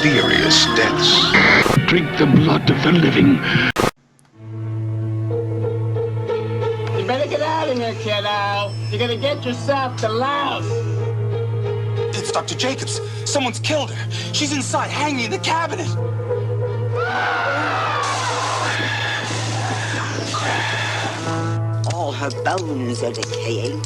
mysterious deaths. Drink the blood of the living. You better get out of here, kiddo. You're gonna get yourself the louse. It's Dr. Jacobs. Someone's killed her. She's inside, hanging in the cabinet. All her bones are decaying,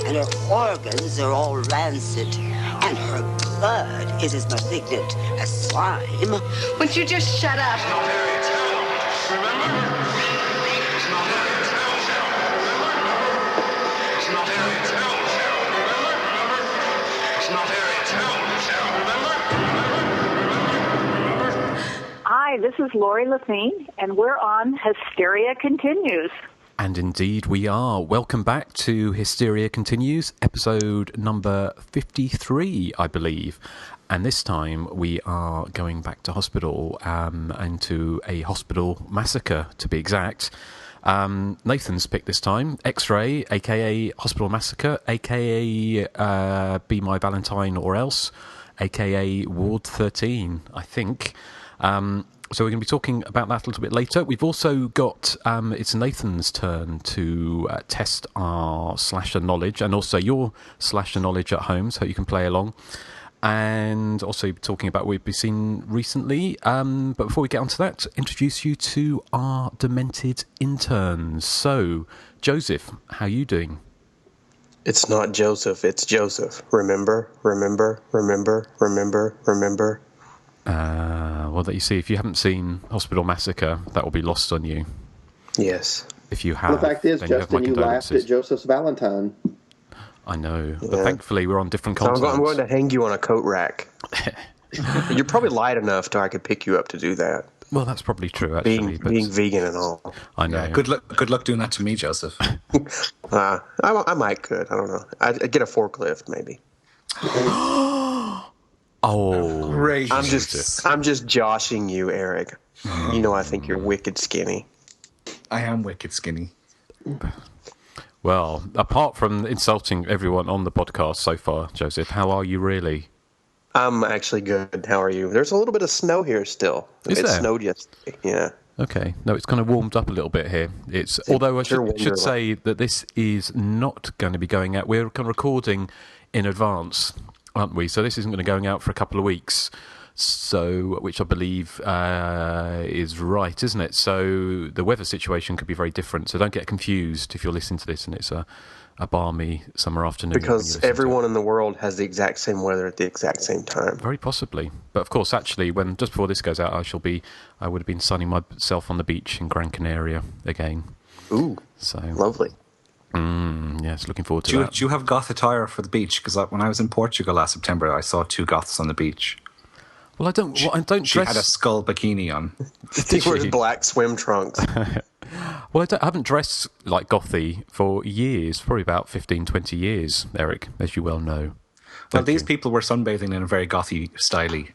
and her organs are all rancid, and her blood is as malignant as slime. Won't you just shut up? It's not Harry Town. Remember? It's not Harry Town. Remember? It's not Harry Town. Remember? It's not Harry Town. Remember? Hi, this is Lori Lafine, and we're on Hysteria Continues. And indeed we are. Welcome back to Hysteria Continues, episode number 53, I believe. And this time we are going back to hospital, and to a hospital massacre, to be exact. Nathan's picked this time. X-Ray, a.k.a. Hospital Massacre, a.k.a. Be My Valentine or Else, a.k.a. Ward 13, I think. So we're going to be talking about that a little bit later. We've also got, it's Nathan's turn to test our slasher knowledge and also your slasher knowledge at home, so you can play along. And also talking about what we've been seeing recently. But before we get onto that, introduce you to our demented interns. So, Joseph, how are you doing? It's not Joseph, it's Joseph. Remember. Well, that you see, if you haven't seen Hospital Massacre, that will be lost on you. Yes. If you have, well, the fact is, Justin, you laughed at Joseph's Valentine. I know, but thankfully we're on different continents. So I'm going to hang you on a coat rack. You're probably light enough to I could pick you up to do that. Well, that's probably true, actually. Being vegan and all. I know. Yeah, good luck doing that to me, Joseph. I might could. I don't know. I'd get a forklift, maybe. Oh, great! I'm just joshing you, Erik. You know, I think you're wicked skinny. I am wicked skinny. Well, apart from insulting everyone on the podcast so far, Joseph, how are you really? I'm actually good. How are you? There's a little bit of snow here still. Is there? It snowed yesterday. Yeah. Okay. No, it's kind of warmed up a little bit here. Although I should say that this is not going to be going out. We're kind of recording in advance, aren't we? So this isn't going to be going out for a couple of weeks. So, which I believe is right, isn't it? So the weather situation could be very different. So don't get confused if you're listening to this and it's a balmy summer afternoon. Because everyone in the world has the exact same weather at the exact same time. Very possibly. But of course, actually, just before this goes out, I would have been sunning myself on the beach in Gran Canaria again. Ooh, so lovely. Yes, looking forward to that. Do you have goth attire for the beach? Because when I was in Portugal last September, I saw two goths on the beach. Well, I don't dress... She had a skull bikini on. He wears black swim trunks. Well, I haven't dressed like gothy for years, probably about 15, 20 years, Erik, as you well know. Well, these people were sunbathing in a very gothy styley.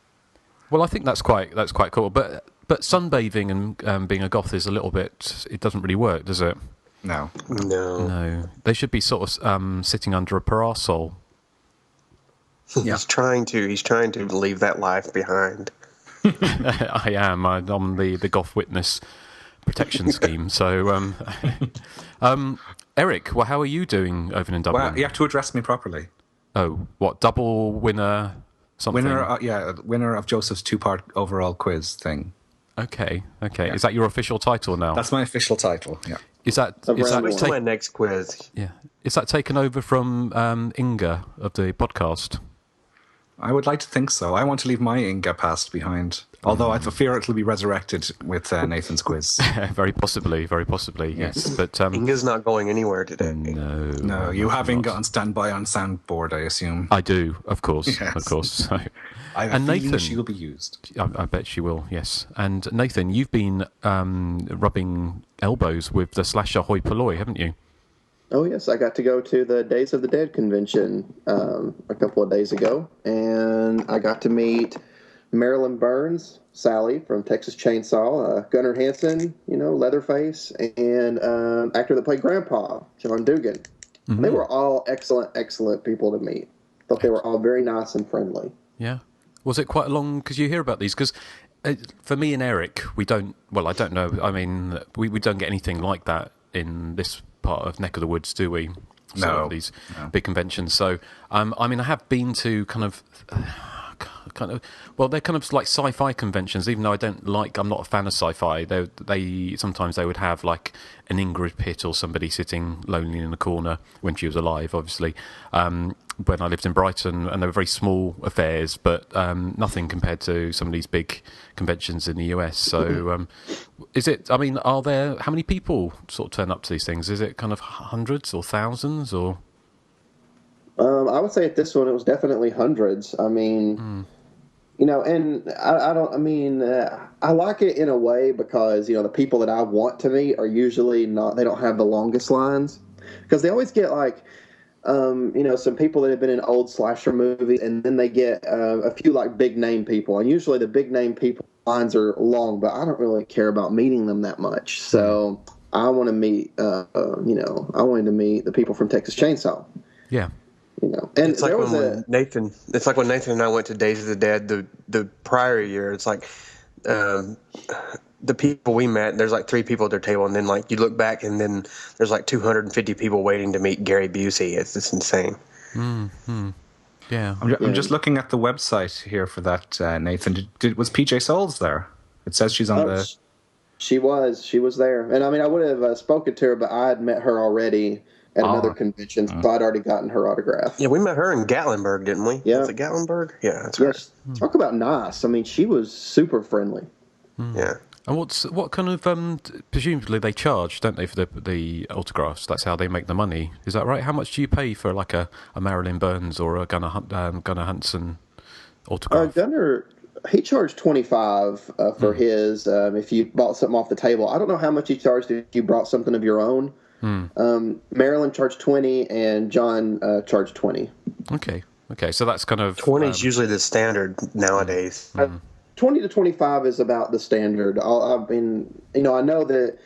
Well, I think that's quite cool. But sunbathing and being a goth is a little bit... It doesn't really work, does it? No. They should be sort of sitting under a parasol. Yeah. He's trying to leave that life behind. I am. I'm the Goth Witness Protection Scheme. So, Erik, well, how are you doing over in Dublin? Well, you have to address me properly. Oh, what, double winner something? Winner of Joseph's 2-part overall quiz thing. Okay. Yeah. Is that your official title now? That's my official title, yeah. Is that my next quiz? Yeah. Is that taken over from Inga of the podcast? I would like to think so. I want to leave my Inga past behind. Although I fear it'll be resurrected with Nathan's quiz. Very possibly, yes. But Inga's not going anywhere today. No, you have Inga on standby on soundboard, I assume. I do, of course, yes. Of course. So. I have a feeling she will be used. I bet she will, yes. And Nathan, you've been rubbing elbows with the slasher hoi polloi, haven't you? Oh, yes. I got to go to the Days of the Dead convention a couple of days ago, and I got to meet Marilyn Burns, Sally from Texas Chainsaw, Gunnar Hansen, Leatherface, and actor that played Grandpa, John Dugan. Mm-hmm. They were all excellent people to meet. Thought they were all very nice and friendly. Yeah. Was it quite a long? Because you hear about these. Because for me and Erik, we don't. Well, I don't know. I mean, we don't get anything like that in this part of neck of the woods, do we? No. These big conventions. So, I mean, I have been to kind of. Well, they're kind of like sci-fi conventions. Even though I'm not a fan of sci-fi. They sometimes they would have like an Ingrid Pitt or somebody sitting lonely in a corner when she was alive, obviously. When I lived in Brighton, and they were very small affairs, but nothing compared to some of these big conventions in the US. So, is it? I mean, how many people sort of turn up to these things? Is it kind of hundreds or thousands or? I would say at this one it was definitely hundreds. I mean, you know, and I don't. I mean, I like it in a way because the people that I want to meet are usually not. They don't have the longest lines because they always get like. Some people that have been in old slasher movies, and then they get a few like big name people, and usually the big name people lines are long, but I don't really care about meeting them that much. So I want to meet, I wanted to meet the people from Texas Chainsaw. Yeah. And it's like when Nathan. It's like when Nathan and I went to Days of the Dead the prior year. It's like the people we met. There's like 3 people at their table, and then like you look back, and then there's like 250 people waiting to meet Gary Busey. It's just insane. Mm-hmm. Yeah, I'm just looking at the website here for that. Nathan, was PJ Souls there? It says she's on the. She was there, and I mean I would have spoken to her, but I had met her already at another convention, so I'd already gotten her autograph. Yeah, we met her in Gatlinburg, didn't we? Yeah. Was it Gatlinburg? Yeah, that's right. Talk about nice. I mean, she was super friendly. Yeah. And what kind of presumably they charge, don't they, for the autographs? That's how they make the money. Is that right? How much do you pay for like a Marilyn Burns or a Gunnar Hansen autograph? Gunnar, he charged $25 for his if you bought something off the table. I don't know how much he charged if you brought something of your own. Marilyn charged $20 and John charged $20. Okay, so that's kind of 20 is usually the standard nowadays. 20 to 25 is about the standard. I mean, I know that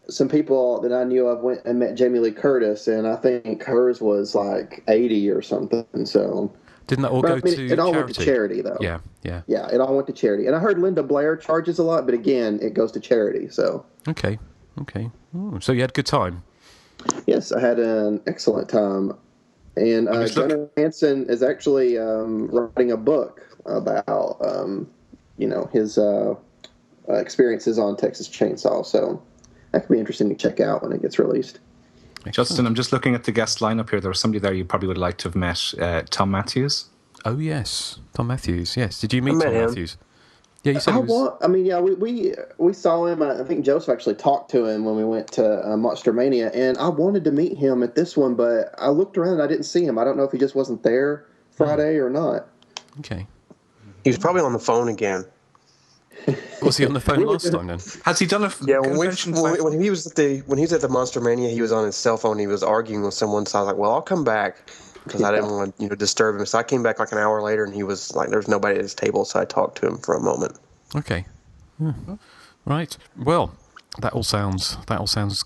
some people that I knew of went and met Jamie Lee Curtis, and I think hers was like 80 or something. So didn't that all go to charity? It all went to charity, though. Yeah. Yeah, it all went to charity. And I heard Linda Blair charges a lot, but again, it goes to charity. So okay. So you had a good time. Yes, I had an excellent time. And Gunnar Hansen is actually writing a book about his experiences on Texas Chainsaw. So that could be interesting to check out when it gets released. Justin, I'm just looking at the guest lineup here. There was somebody there you probably would like to have met, Tom Matthews. Oh, yes. Tom Matthews, yes. Did you meet Tom Matthews? Yeah, you said we saw him. I think Joseph actually talked to him when we went to Monster Mania, and I wanted to meet him at this one, but I looked around and I didn't see him. I don't know if he just wasn't there Friday or not. Okay. He was probably on the phone again. Was he on the phone last time then? Has he done a convention? When he was at the Monster Mania, he was on his cell phone. He was arguing with someone. So I was like, "Well, I'll come back," because I didn't want to disturb him. So I came back like an hour later, and he was like, "There's nobody at his table." So I talked to him for a moment. Okay. Right. Well, that all sounds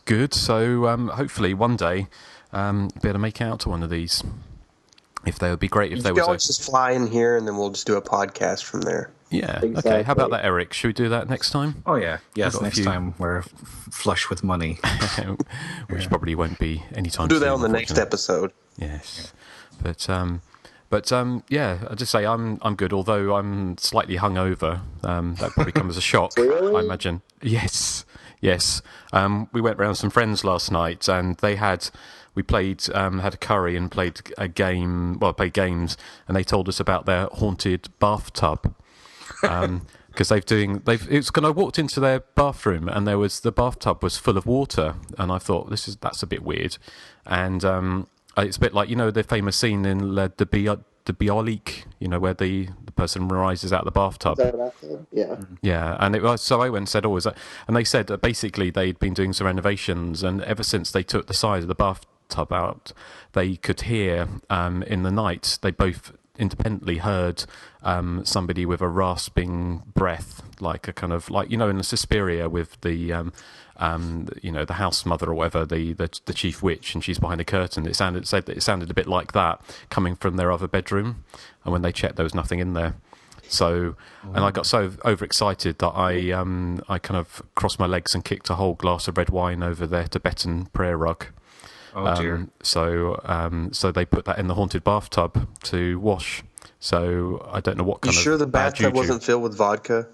good. So hopefully one day be able to make out to one of these. If they would be great if they would just fly in here, and then we'll just do a podcast from there. Yeah. Exactly. Okay. How about that, Erik? Should we do that next time? Oh yeah. Yes. Next time we're flush with money, which probably won't be anytime. We'll do that on the next episode. Yes. But yeah, I'll just say I'm good. Although I'm slightly hungover. That probably comes as a shock. Really? I imagine. Yes. We went round some friends last night, and we played, had a curry and played a game. Well, played games, and they told us about their haunted bathtub. Because I walked into their bathroom, and the bathtub was full of water, and I thought that's a bit weird, and it's a bit like the famous scene in the Bialik, where the person rises out of the bathtub. Yeah, and it was, so I went and said, "Oh, is that?" And they said that basically they'd been doing some renovations, and ever since they took the side of the bathtub out, they could hear in the night. They both independently heard somebody with a rasping breath, like a kind of like in the Hysteria with the the house mother or whatever, the chief witch, and she's behind a curtain. It sounded a bit like that coming from their other bedroom, and when they checked, there was nothing in there. So, and I got so overexcited that I kind of crossed my legs and kicked a whole glass of red wine over their Tibetan prayer rug. Oh dear. So they put that in the haunted bathtub to wash. So I don't know what kind You of. sure the bad bathtub juju. wasn't filled with vodka?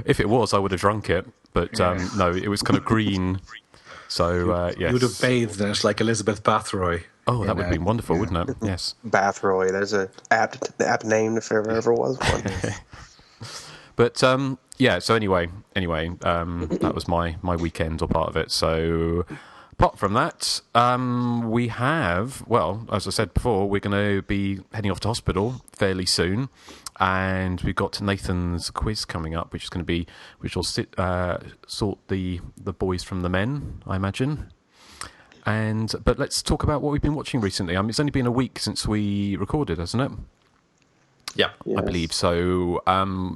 If it was, I would have drunk it. But no, it was kind of green. So yes. You would have bathed in it like Elizabeth Bathory. Oh, that would have been wonderful, wouldn't it? Yes. Bathroy. There's a apt name if there ever was one. But yeah. So anyway, that was my weekend or part of it. So apart from that, we have, well, as I said before, we're going to be heading off to hospital fairly soon, and we've got Nathan's quiz coming up, which will sort the boys from the men, I imagine. But let's talk about what we've been watching recently. It's only been a week since we recorded, hasn't it? Yeah, Yes. I believe so.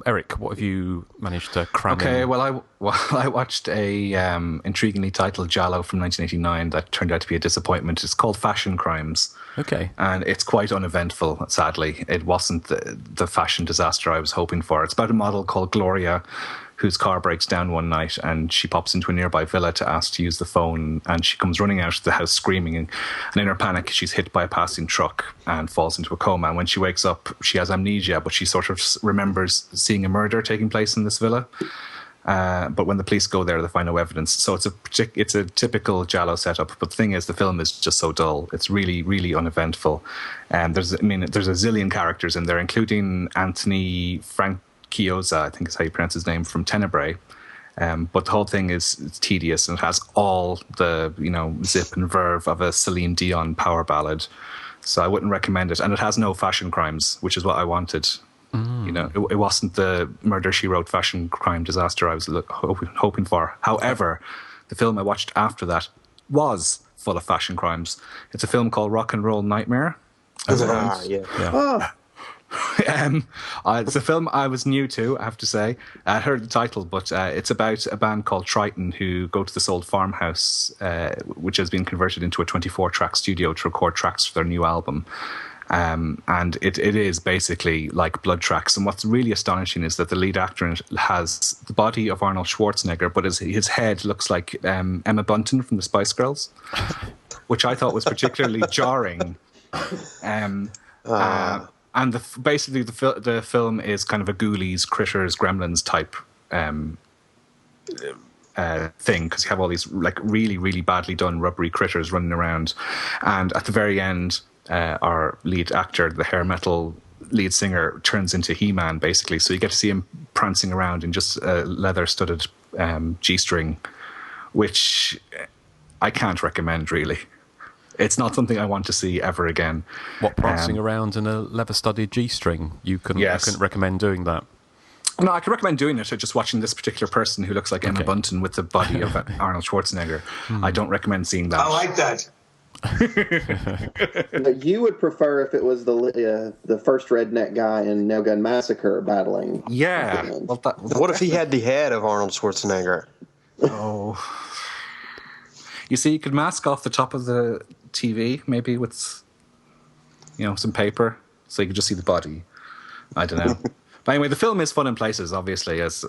Erik, what have you managed to cram in? Okay, well, I watched a intriguingly titled Giallo from 1989 that turned out to be a disappointment. It's called Fashion Crimes. Okay. And it's quite uneventful, sadly. It wasn't the fashion disaster I was hoping for. It's about a model called Gloria, whose car breaks down one night, and she pops into a nearby villa to ask to use the phone, and she comes running out of the house screaming, and in her panic she's hit by a passing truck and falls into a coma. And when she wakes up, she has amnesia, but she sort of remembers seeing a murder taking place in this villa. But when the police go there, they find no evidence. So it's a typical Giallo setup. But the thing is, the film is just so dull. It's really, really uneventful. And there's a zillion characters in there, including Anthony Franciosa, I think is how you pronounce his name, from Tenebrae. But the whole thing it's tedious, and it has all the zip and verve of a Celine Dion power ballad. So I wouldn't recommend it. And it has no fashion crimes, which is what I wanted. It wasn't the Murder, She Wrote fashion crime disaster I was hoping for. However, the film I watched after that was full of fashion crimes. It's a film called Rock and Roll Nightmare. Yeah. It's a film I was new to, I have to say. I heard the title, but it's about a band called Triton who go to this old farmhouse, which has been converted into a 24-track studio to record tracks for their new album. And it is basically like blood tracks. And what's really astonishing is that the lead actor in it has the body of Arnold Schwarzenegger, but his head looks like Emma Bunton from the Spice Girls, which I thought was particularly jarring. And basically the film is kind of a Ghoulies, Critters, Gremlins type thing, because you have all these like really, really badly done rubbery critters running around. And at the very end, our lead actor, the hair metal lead singer, turns into He-Man, basically. So you get to see him prancing around in just a leather-studded G-string, which I can't recommend, really. It's not something I want to see ever again. What, prancing around in a leather-studded G-string? You couldn't recommend doing that? No, I could recommend doing it, or just watching this particular person who looks like Emma Bunton with the body of Arnold Schwarzenegger. I don't recommend seeing that. I like that. You would prefer if it was the first redneck guy in Nail Gun Massacre battling. Yeah. Well, What if he had the head of Arnold Schwarzenegger? Oh. You see, you could mask off the top of the TV, maybe with, some paper, so you could just see the body. I don't know. But anyway, the film is fun in places, obviously, as,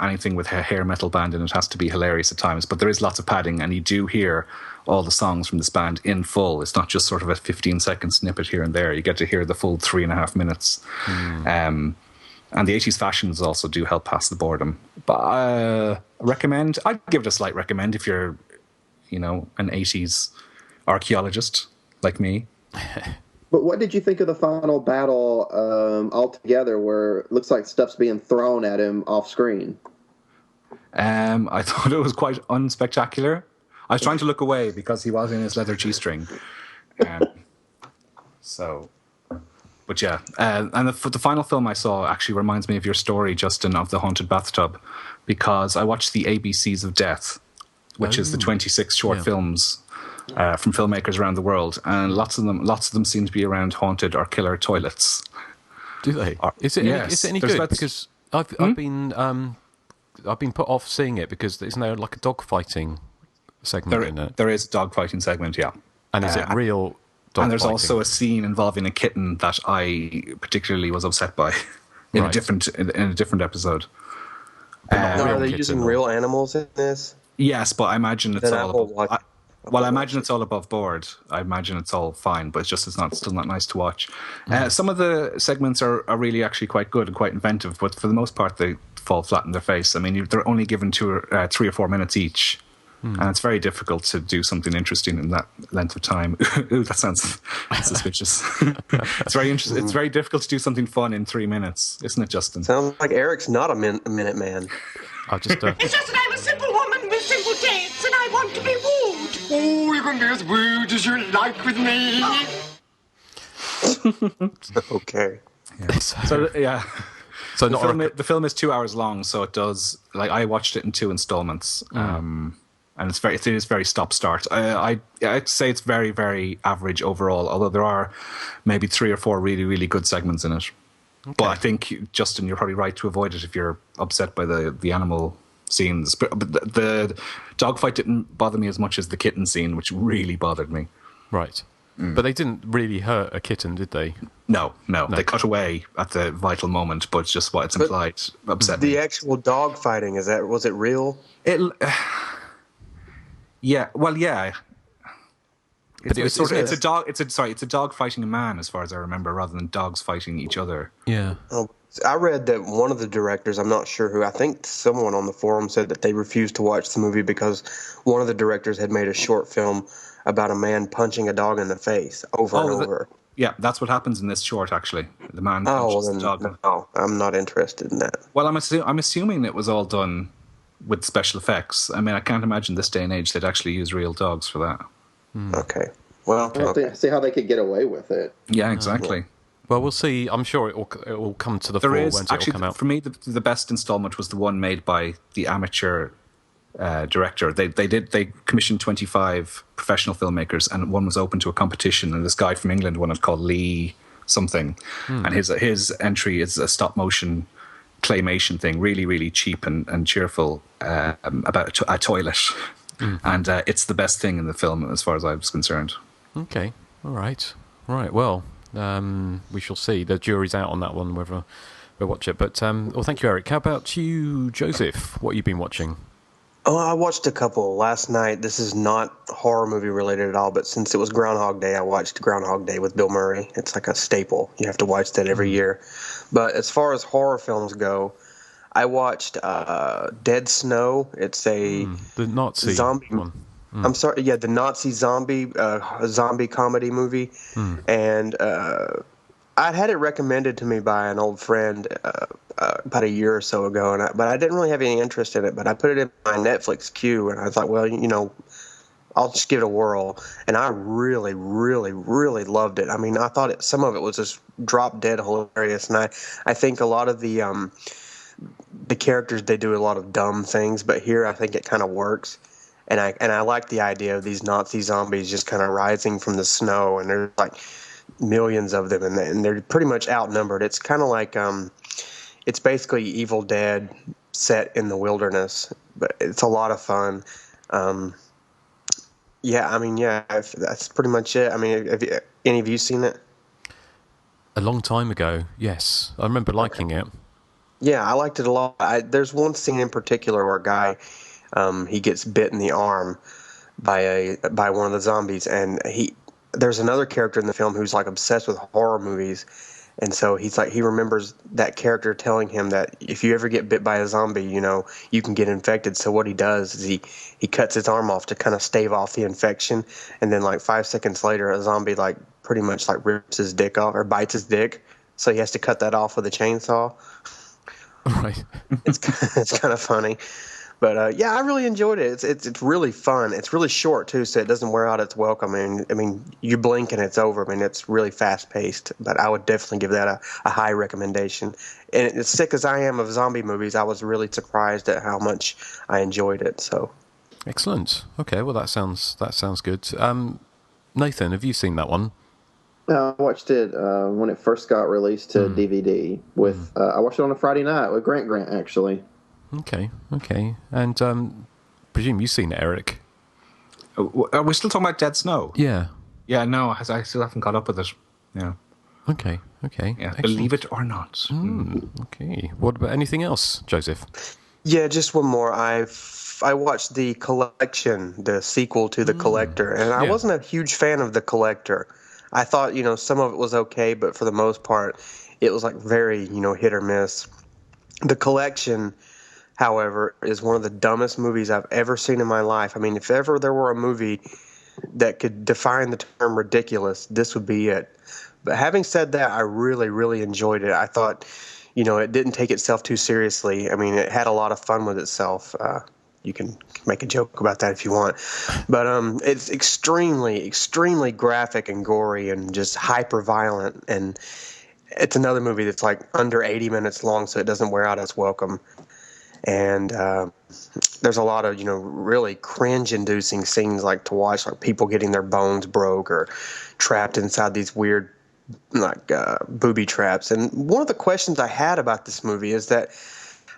anything with a hair metal band in it has to be hilarious at times, but there is lots of padding, and you do hear all the songs from this band in full. It's not just sort of a 15-second snippet here and there. You get to hear the full 3.5 minutes. And the 80s fashions also do help pass the boredom. But I'd give it a slight recommend if you're, an 80s archaeologist like me. But what did you think of the final battle altogether, where it looks like stuff's being thrown at him off screen? I thought it was quite unspectacular. I was trying to look away because he was in his leather G-string. But yeah. And the final film I saw actually reminds me of your story, Justin, of the haunted bathtub, because I watched the ABCs of Death, which is the 26 short films from filmmakers around the world, and lots of them seem to be around haunted or killer toilets. Do they? Is it any good? Because I've been put off seeing it because isn't there like a dog fighting segment in it? There is a dog fighting segment, yeah. And is it real And there's fighting. also a scene involving a kitten that I particularly was upset by in Right. a different episode. Are they using real animals in this? Yes, but I imagine it's Then I all will watch. I imagine it's all above board. I imagine it's all fine, but it's still not nice to watch. Some of the segments are really actually quite good and quite inventive, but for the most part they fall flat in their face. I mean, they're only given 3 or 4 minutes each, and it's very difficult to do something interesting in that length of time. Ooh, that sounds suspicious. It's very interesting. It's very difficult to do something fun in 3 minutes, isn't it, Justin? Sounds like Eric's not a minute man. I'll just. It's just that I'm a simple woman with simple tastes, and I want to be wooed. Oh, you can be as rude as you like with me. Okay. Yeah. So yeah. So the film is 2 hours long, so it does. Like, I watched it in 2 installments, and it is very stop-start. I'd say it's very, very average overall. Although there are maybe 3 or 4 really, really good segments in it. Okay. But I think, Justin, you're probably right to avoid it if you're upset by the animal scenes. But the dogfight didn't bother me as much as the kitten scene, which really bothered me. Right. But they didn't really hurt a kitten, did they? No. They cut away at the vital moment, but just what it's implied upset me. The actual dog fighting, was it real? Yeah. Well, yeah. But it's a dog fighting a man, as far as I remember, rather than dogs fighting each other. Yeah. Oh, I read that one of the directors, I'm not sure who, I think someone on the forum said that they refused to watch the movie because one of the directors had made a short film about a man punching a dog in the face over and over. Yeah, that's what happens in this short, actually. The man punches the dog. No, I'm not interested in that. Well, I'm assuming it was all done with special effects. I mean, I can't imagine this day and age they'd actually use real dogs for that. Okay. Well, see how they could get away with it. Yeah, exactly. Well, we'll see. I'm sure it will come to the fore once it will come out. For me, the best installment was the one made by the amateur director. They commissioned 25 professional filmmakers, and one was open to a competition. And this guy from England won it, called Lee something, and his entry is a stop motion claymation thing, really, really cheap and cheerful, about a toilet, and it's the best thing in the film as far as I was concerned. Okay, all right. Well, we shall see. The jury's out on that one, whether we'll watch it. But well, thank you, Eric. How about you, Joseph? What have you been watching? Oh, I watched a couple last night. This is not horror movie related at all, but since it was Groundhog Day, I watched Groundhog Day with Bill Murray. It's like a staple. You have to watch that every year. But as far as horror films go, I watched Dead Snow. It's the Nazi zombie one. I'm sorry, yeah, the Nazi zombie comedy movie, and I'd had it recommended to me by an old friend about a year or so ago, but I didn't really have any interest in it. But I put it in my Netflix queue, and I was like, well, I'll just give it a whirl. And I really, really, really loved it. I mean, I thought some of it was just drop dead hilarious, and I think a lot of the characters, they do a lot of dumb things, but here I think it kind of works. And I like the idea of these Nazi zombies just kind of rising from the snow, and there's like millions of them, and they're pretty much outnumbered. It's kind of like it's basically Evil Dead set in the wilderness, but it's a lot of fun. That's pretty much it. I mean, have any of you seen it? A long time ago, yes. I remember liking it. Yeah, I liked it a lot. There's one scene in particular where a guy, he gets bit in the arm by one of the zombies, and there's another character in the film who's like obsessed with horror movies, and so he remembers that character telling him that if you ever get bit by a zombie, you can get infected. So what he does is he cuts his arm off to kind of stave off the infection, and then like 5 seconds later, a zombie like pretty much like rips his dick off or bites his dick, so he has to cut that off with a chainsaw. Right. It's kind of funny. But I really enjoyed it. It's really fun. It's really short too, so it doesn't wear out its welcome. I mean, you blink and it's over. I mean, it's really fast paced. But I would definitely give that a high recommendation. And as sick as I am of zombie movies, I was really surprised at how much I enjoyed it. So, excellent. Okay, well that sounds good. Nathan, have you seen that one? I watched it when it first got released to DVD. I watched it on a Friday night with Grant actually. Okay. And presume you've seen it, Eric. Are we still talking about Dead Snow? Yeah. Yeah, no, I still haven't caught up with it. Yeah. Okay. Yeah, Excellent. believe it or not. Okay. What about anything else, Joseph? Yeah, just one more. I watched The Collection, the sequel to The Collector, and I wasn't a huge fan of The Collector. I thought, some of it was okay, but for the most part, it was like very, hit or miss. The Collection, however, is one of the dumbest movies I've ever seen in my life. I mean, if ever there were a movie that could define the term ridiculous, this would be it. But having said that, I really, really enjoyed it. I thought, it didn't take itself too seriously. I mean, it had a lot of fun with itself. You can make a joke about that if you want. But it's extremely, extremely graphic and gory and just hyper violent. And it's another movie that's like under 80 minutes long, so it doesn't wear out its welcome. And there's a lot of, really cringe-inducing scenes like to watch, like people getting their bones broke or trapped inside these weird, booby traps. And one of the questions I had about this movie is that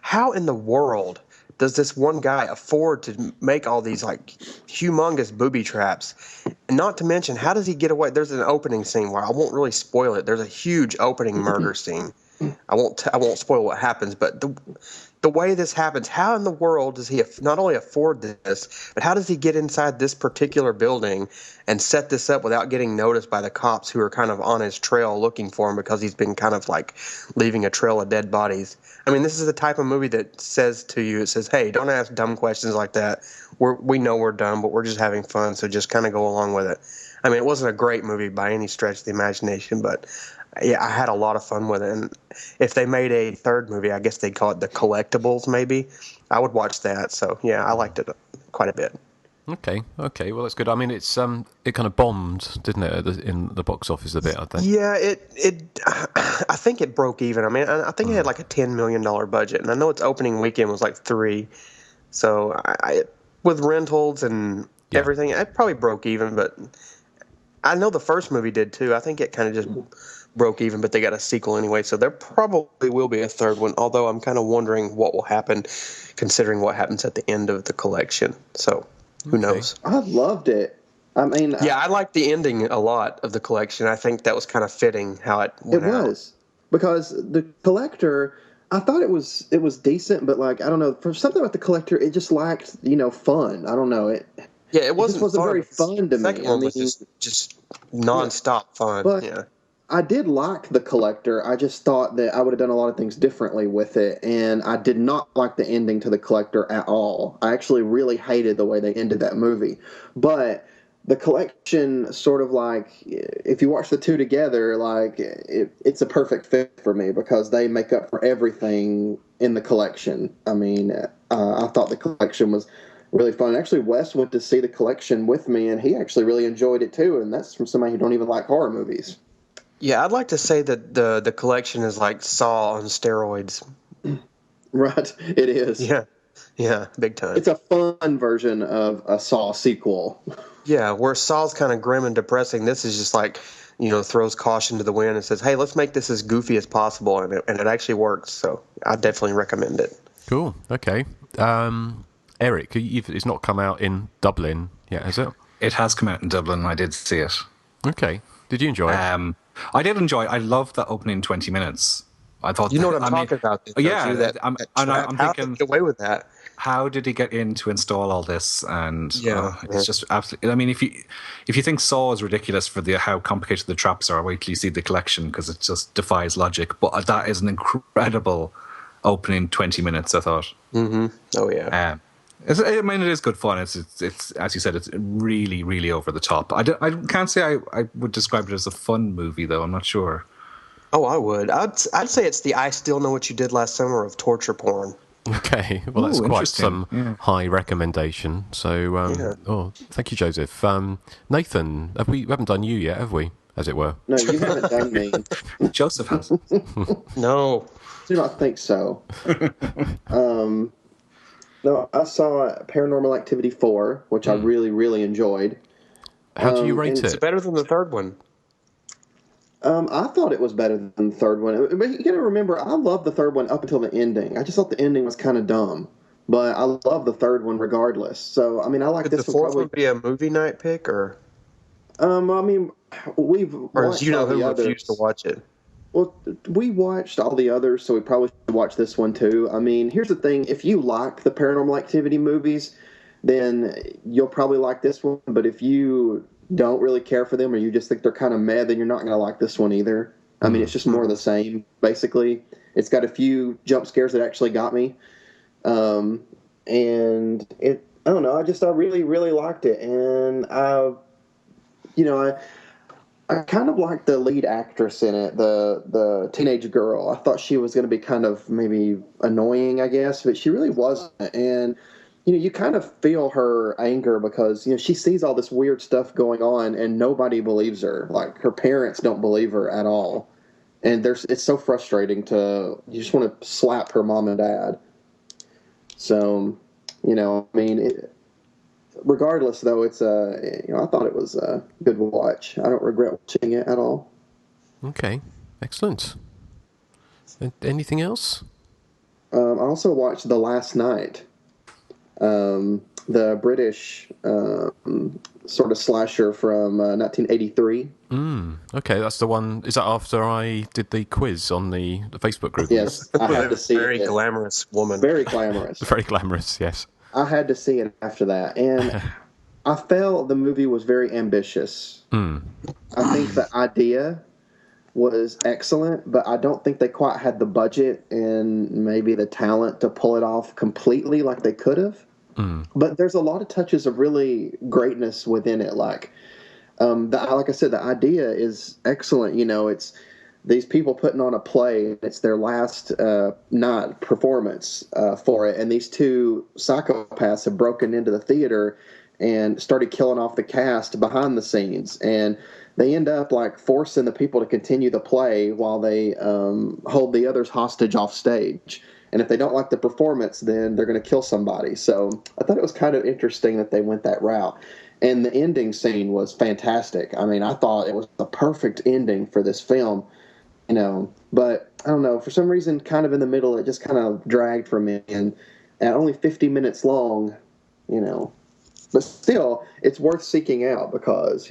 how in the world does this one guy afford to make all these, humongous booby traps? And not to mention, how does he get away? There's an opening scene where I won't really spoil it. There's a huge opening murder scene. I won't spoil what happens, but the way this happens, how in the world does he not only afford this, but how does he get inside this particular building and set this up without getting noticed by the cops who are kind of on his trail looking for him because he's been kind of leaving a trail of dead bodies? I mean, this is the type of movie that says to you, it says, hey, don't ask dumb questions like that. We know we're dumb, but we're just having fun, so just kind of go along with it. I mean, it wasn't a great movie by any stretch of the imagination, but yeah, I had a lot of fun with it. And if they made a third movie, I guess they'd call it The Collectibles, maybe. I would watch that. So yeah, I liked it quite a bit. Okay. Well, that's good. I mean, it's it kind of bombed, didn't it, in the box office a bit? I think. Yeah, I think it broke even. I mean, I think it had like a $10 million budget, and I know its opening weekend was like $3 million. So I with rentals and everything, it probably broke even. But I know the first movie did too. I think it kind of just broke even, but they got a sequel anyway, so there probably will be a third one, although I'm kind of wondering what will happen considering what happens at the end of The Collection. So who knows? I loved it. I mean, I liked the ending a lot of The Collection. I think that was kind of fitting how it went out. Was because The Collector, I thought it was decent, but I don't know, for something about The Collector, it just lacked fun. I don't know it. Yeah, it wasn't very fun to me. The second one was just nonstop fun. But yeah. I did like The Collector. I just thought that I would have done a lot of things differently with it, and I did not like the ending to The Collector at all. I actually really hated the way they ended that movie. But The Collection, sort of if you watch the two together, it's a perfect fit for me because they make up for everything in The Collection. I mean, I thought The Collection was really fun. Actually, Wes went to see The Collection with me, and he actually really enjoyed it too, and that's from somebody who don't even like horror movies. Yeah, I'd like to say that the Collection is like Saw on steroids. Right, it is. Yeah, big time. It's a fun version of a Saw sequel. Yeah, where Saw's kind of grim and depressing, this is just throws caution to the wind and says, hey, let's make this as goofy as possible, and it actually works, so I definitely recommend it. Cool, okay. Erik, it's not come out in Dublin yet, has it? It has come out in Dublin, I did see it. Okay. Did you enjoy it? I did enjoy it. I loved that opening 20 minutes. I thought you know what I'm talking about. Yeah, I'm thinking, how did he get away with that? How did he get in to install all this? And it's just absolutely. I mean, if you think Saw is ridiculous for how complicated the traps are, wait till you see The Collection because it just defies logic. But that is an incredible opening 20 minutes. I thought. Mm-hmm. Oh yeah. I mean, it is good fun. It's as you said, it's really, really over the top. I can't say I would describe it as a fun movie, though. I'm not sure. Oh, I would. I'd say it's the I Still Know What You Did Last Summer of torture porn. Okay, well, that's quite some high recommendation. So, thank you, Joseph. Nathan, we haven't done you yet, have we? As it were. No, you haven't done me. Joseph has. No. I do not think so. No, I saw Paranormal Activity 4, which I really, really enjoyed. How do you rate it? It's better than the third one. I thought it was better than the third one. But you got to remember, I loved the third one up until the ending. I just thought the ending was kind of dumb. But I love the third one regardless. So, I mean, I like this one. Could the fourth one be a movie night pick, or? I mean, we've Or watched you know all who the refused to others. watch it? Well, we watched all the others, so we probably should watch this one too. I mean, here's the thing: if you like the Paranormal Activity movies, then you'll probably like this one. But if you don't really care for them, or you just think they're kind of meh, then you're not going to like this one either. I mean, it's just more of the same, basically. It's got a few jump scares that actually got me, and I don't know. I really, really liked it, and I kind of liked the lead actress in it, the teenage girl. I thought she was going to be kind of maybe annoying, I guess, but she really wasn't. And you kind of feel her anger because she sees all this weird stuff going on and nobody believes her. Like her parents don't believe her at all, and it's so frustrating you just want to slap her mom and dad. So, I mean. Regardless, though, it's I thought it was a good watch. I don't regret watching it at all. Okay, excellent. Anything else? I also watched The Last Night, the British sort of slasher from 1983. Okay, that's the one. Is that after I did the quiz on the Facebook group? Yes, I had to see it. Very glamorous woman. Very glamorous. Very glamorous, yes. I had to see it after that, and I felt the movie was very ambitious. I think the idea was excellent, but I don't think they quite had the budget and maybe the talent to pull it off completely like they could have. But there's a lot of touches of really greatness within it. Like I said, the idea is excellent. It's these people putting on a play. It's their last night performance for it, and these two psychopaths have broken into the theater and started killing off the cast behind the scenes, and they end up like forcing the people to continue the play while they hold the others hostage off stage. And if they don't like the performance, then they're going to kill somebody. So I thought it was kind of interesting that they went that route. And the ending scene was fantastic. I mean, I thought it was the perfect ending for this film. But I don't know, for some reason, kind of in the middle, it just kind of dragged for me. And at only 50 minutes long, but still, it's worth seeking out because,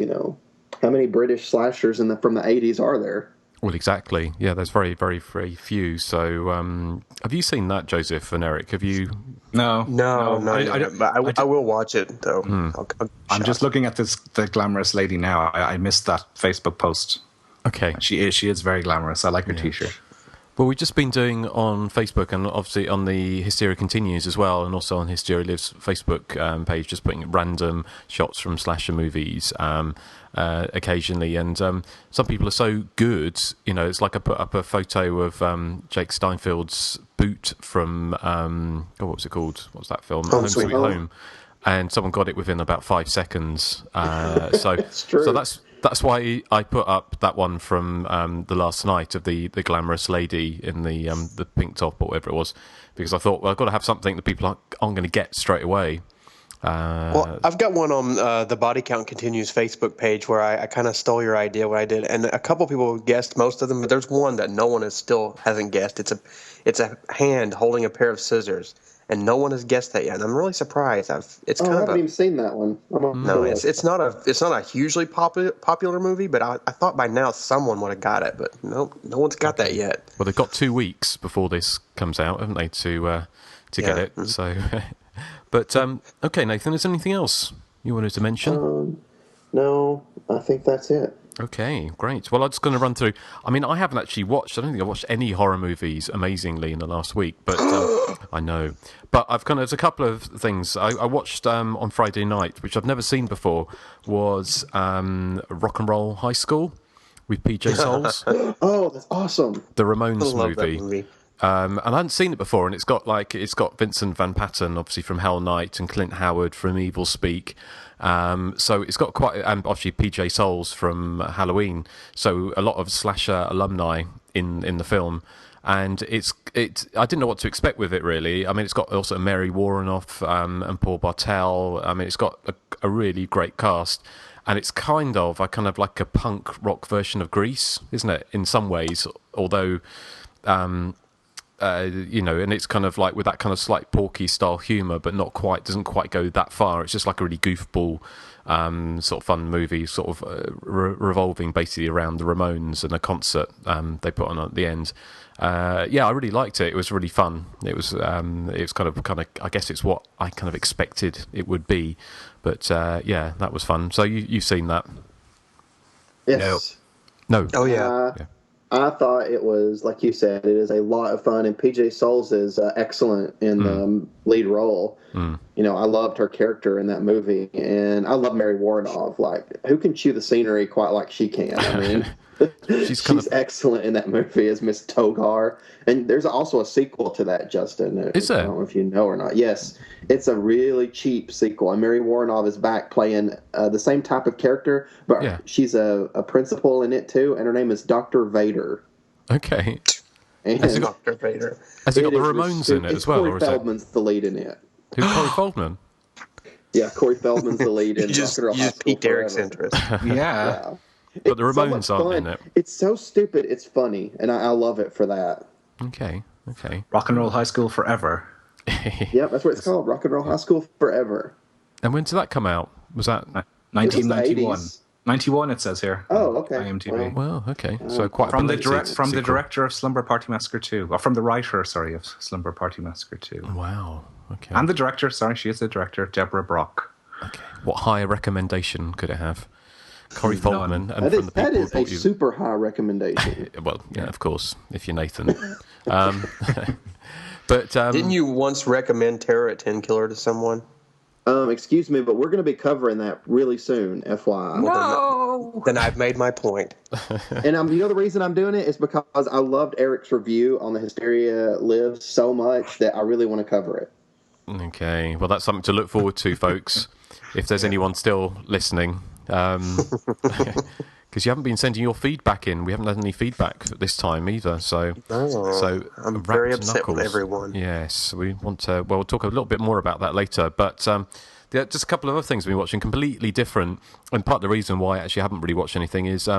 how many British slashers from the 80s are there? Well, exactly. Yeah, there's very, very, very few. So, have you seen that, Joseph and Eric? Have you? No. I will watch it though. I'm just looking at the glamorous lady now. I missed that Facebook post. Okay. She is very glamorous. I like her T-shirt. Well, we've just been doing on Facebook and obviously on the Hysteria Continues as well, and also on Hysteria Lives Facebook page, just putting random shots from slasher movies occasionally. And some people are so good, it's like I put up a photo of Jake Steinfeld's boot from, what was it called? What's that film? Home Sweet Home. And someone got it within about 5 seconds. It's true. So that's why I put up that one from The Last Night of the glamorous lady in the pink top or whatever it was, because I thought, well, I've got to have something that people aren't going to get straight away. Well, I've got one on the Body Count Continues Facebook page where I kind of stole your idea, what I did, and a couple people guessed most of them, but there's one that no one hasn't guessed. It's a hand holding a pair of scissors. And no one has guessed that yet. And I'm really surprised. I haven't even seen that one. No, it's not a hugely popular movie, but I thought by now someone would have got it, but no one's got that yet. Well, they've got 2 weeks before this comes out, haven't they, to get it? So, but okay, Nathan, is there anything else you wanted to mention? No, I think that's it. Okay, great. Well, I'm just going to run through. I mean, I haven't actually watched. I don't think I've watched any horror movies, amazingly, in the last week. But I know. But there's a couple of things I watched on Friday night, which I've never seen before. Was Rock and Roll High School with PJ Souls. Oh, that's awesome! The Ramones movie. That movie. And I hadn't seen it before, and it's got Vincent Van Patten, obviously from Hell Night, and Clint Howard from Evil Speak. So it's got and obviously PJ Souls from Halloween. So a lot of slasher alumni in the film, and I didn't know what to expect with it really. I mean, it's got also Mary Warrenoff and Paul Bartel. I mean, it's got a really great cast. And it's kind of like a punk rock version of Grease, isn't it? In some ways, although and it's kind of like with that kind of slight Porky style humour, but doesn't quite go that far. It's just like a really goofball sort of fun movie, sort of revolving basically around the Ramones and a concert they put on at the end. I really liked it. It was really fun. It was kind of I guess it's what I kind of expected it would be, but that was fun. So you've seen that? Yes. No. Oh yeah. I thought it was, like you said, it is a lot of fun, and PJ Souls is excellent in the lead role. I loved her character in that movie, and I love Mary Warnoff. Like, who can chew the scenery quite like she can? I mean, she's excellent in that movie as Miss Togar. And there's also a sequel to that, Justin. Is there? I don't know if you know or not. Yes, it's a really cheap sequel, and Mary Warnoff is back playing the same type of character, but she's a principal in it too, and her name is Dr. Vader. Okay. And Has it got Dr. Vader? Has it got the Ramones in it as well? Corey Feldman's the lead in it. Who's Corey Feldman? Yeah, Corey Feldman's the lead in You just piqued Eric's interest. Yeah. But the Ramones so aren't in it. It's so stupid, it's funny, and I love it for that. Okay. Rock and Roll High School Forever. Yep, that's what it's called, Rock and Roll High School Forever. And when did that come out? Was that 1991? 91, it says here. Oh, okay. IMDb. Well, okay. So quite from a the director of Slumber Party Massacre 2, or from the writer, sorry, of Slumber Party Massacre 2. Wow. Okay. And the director, she is the director, Deborah Brock. Okay. What higher recommendation could it have? Corey Feldman. And that is a super high recommendation. Well, yeah, of course, if you're Nathan. But didn't you once recommend Terror at 10 Killer to someone? Excuse me, but we're going to be covering that really soon, FYI. No! Then I've made my point. And the reason I'm doing it is because I loved Eric's review on the Hysteria Lives so much that I really want to cover it. Okay, well, that's something to look forward to, folks. If there's anyone still listening, because you haven't been sending your feedback in. We haven't had any feedback this time either. So I'm very upset with everyone. Yes, we want to. Well, we'll talk a little bit more about that later. But just a couple of other things we've been watching, completely different. And part of the reason why I actually haven't really watched anything is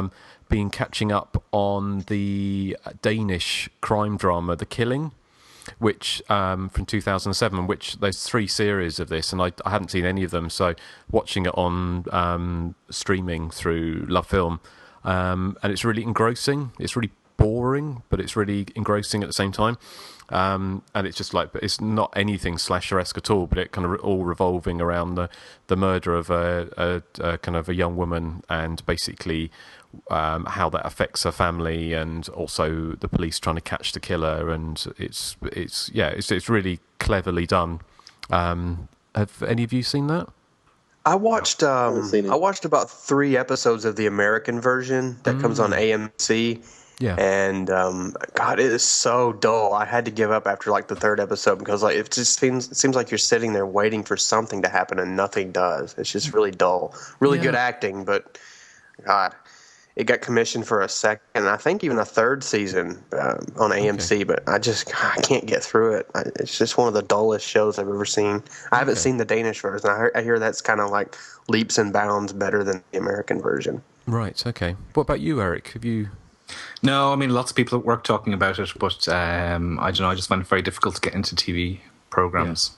been catching up on the Danish crime drama, The Killing, which from 2007, which there's 3 series of this, and I hadn't seen any of them, so watching it on streaming through Love Film, and it's really engrossing. It's really boring, but it's really engrossing at the same time, and it's just like, it's not anything slasher-esque at all, but it kind of all revolving around the murder of a kind of a young woman, and basically how that affects her family, and also the police trying to catch the killer, and it's really cleverly done. Have any of you seen that? I watched about 3 episodes of the American version that comes on AMC. Yeah. And God, it is so dull. I had to give up after like the 3rd episode because like it seems like you're sitting there waiting for something to happen and nothing does. It's just really dull. Really good acting, but God. It got commissioned for a 2nd, and I think even a 3rd season on AMC, but I can't get through it. It's just one of the dullest shows I've ever seen. I haven't seen the Danish version. I hear that's kind of like leaps and bounds better than the American version. Right, okay. What about you, Eric? Have you... No, I mean, lots of people at work talking about it, but I don't know, I just find it very difficult to get into TV programs.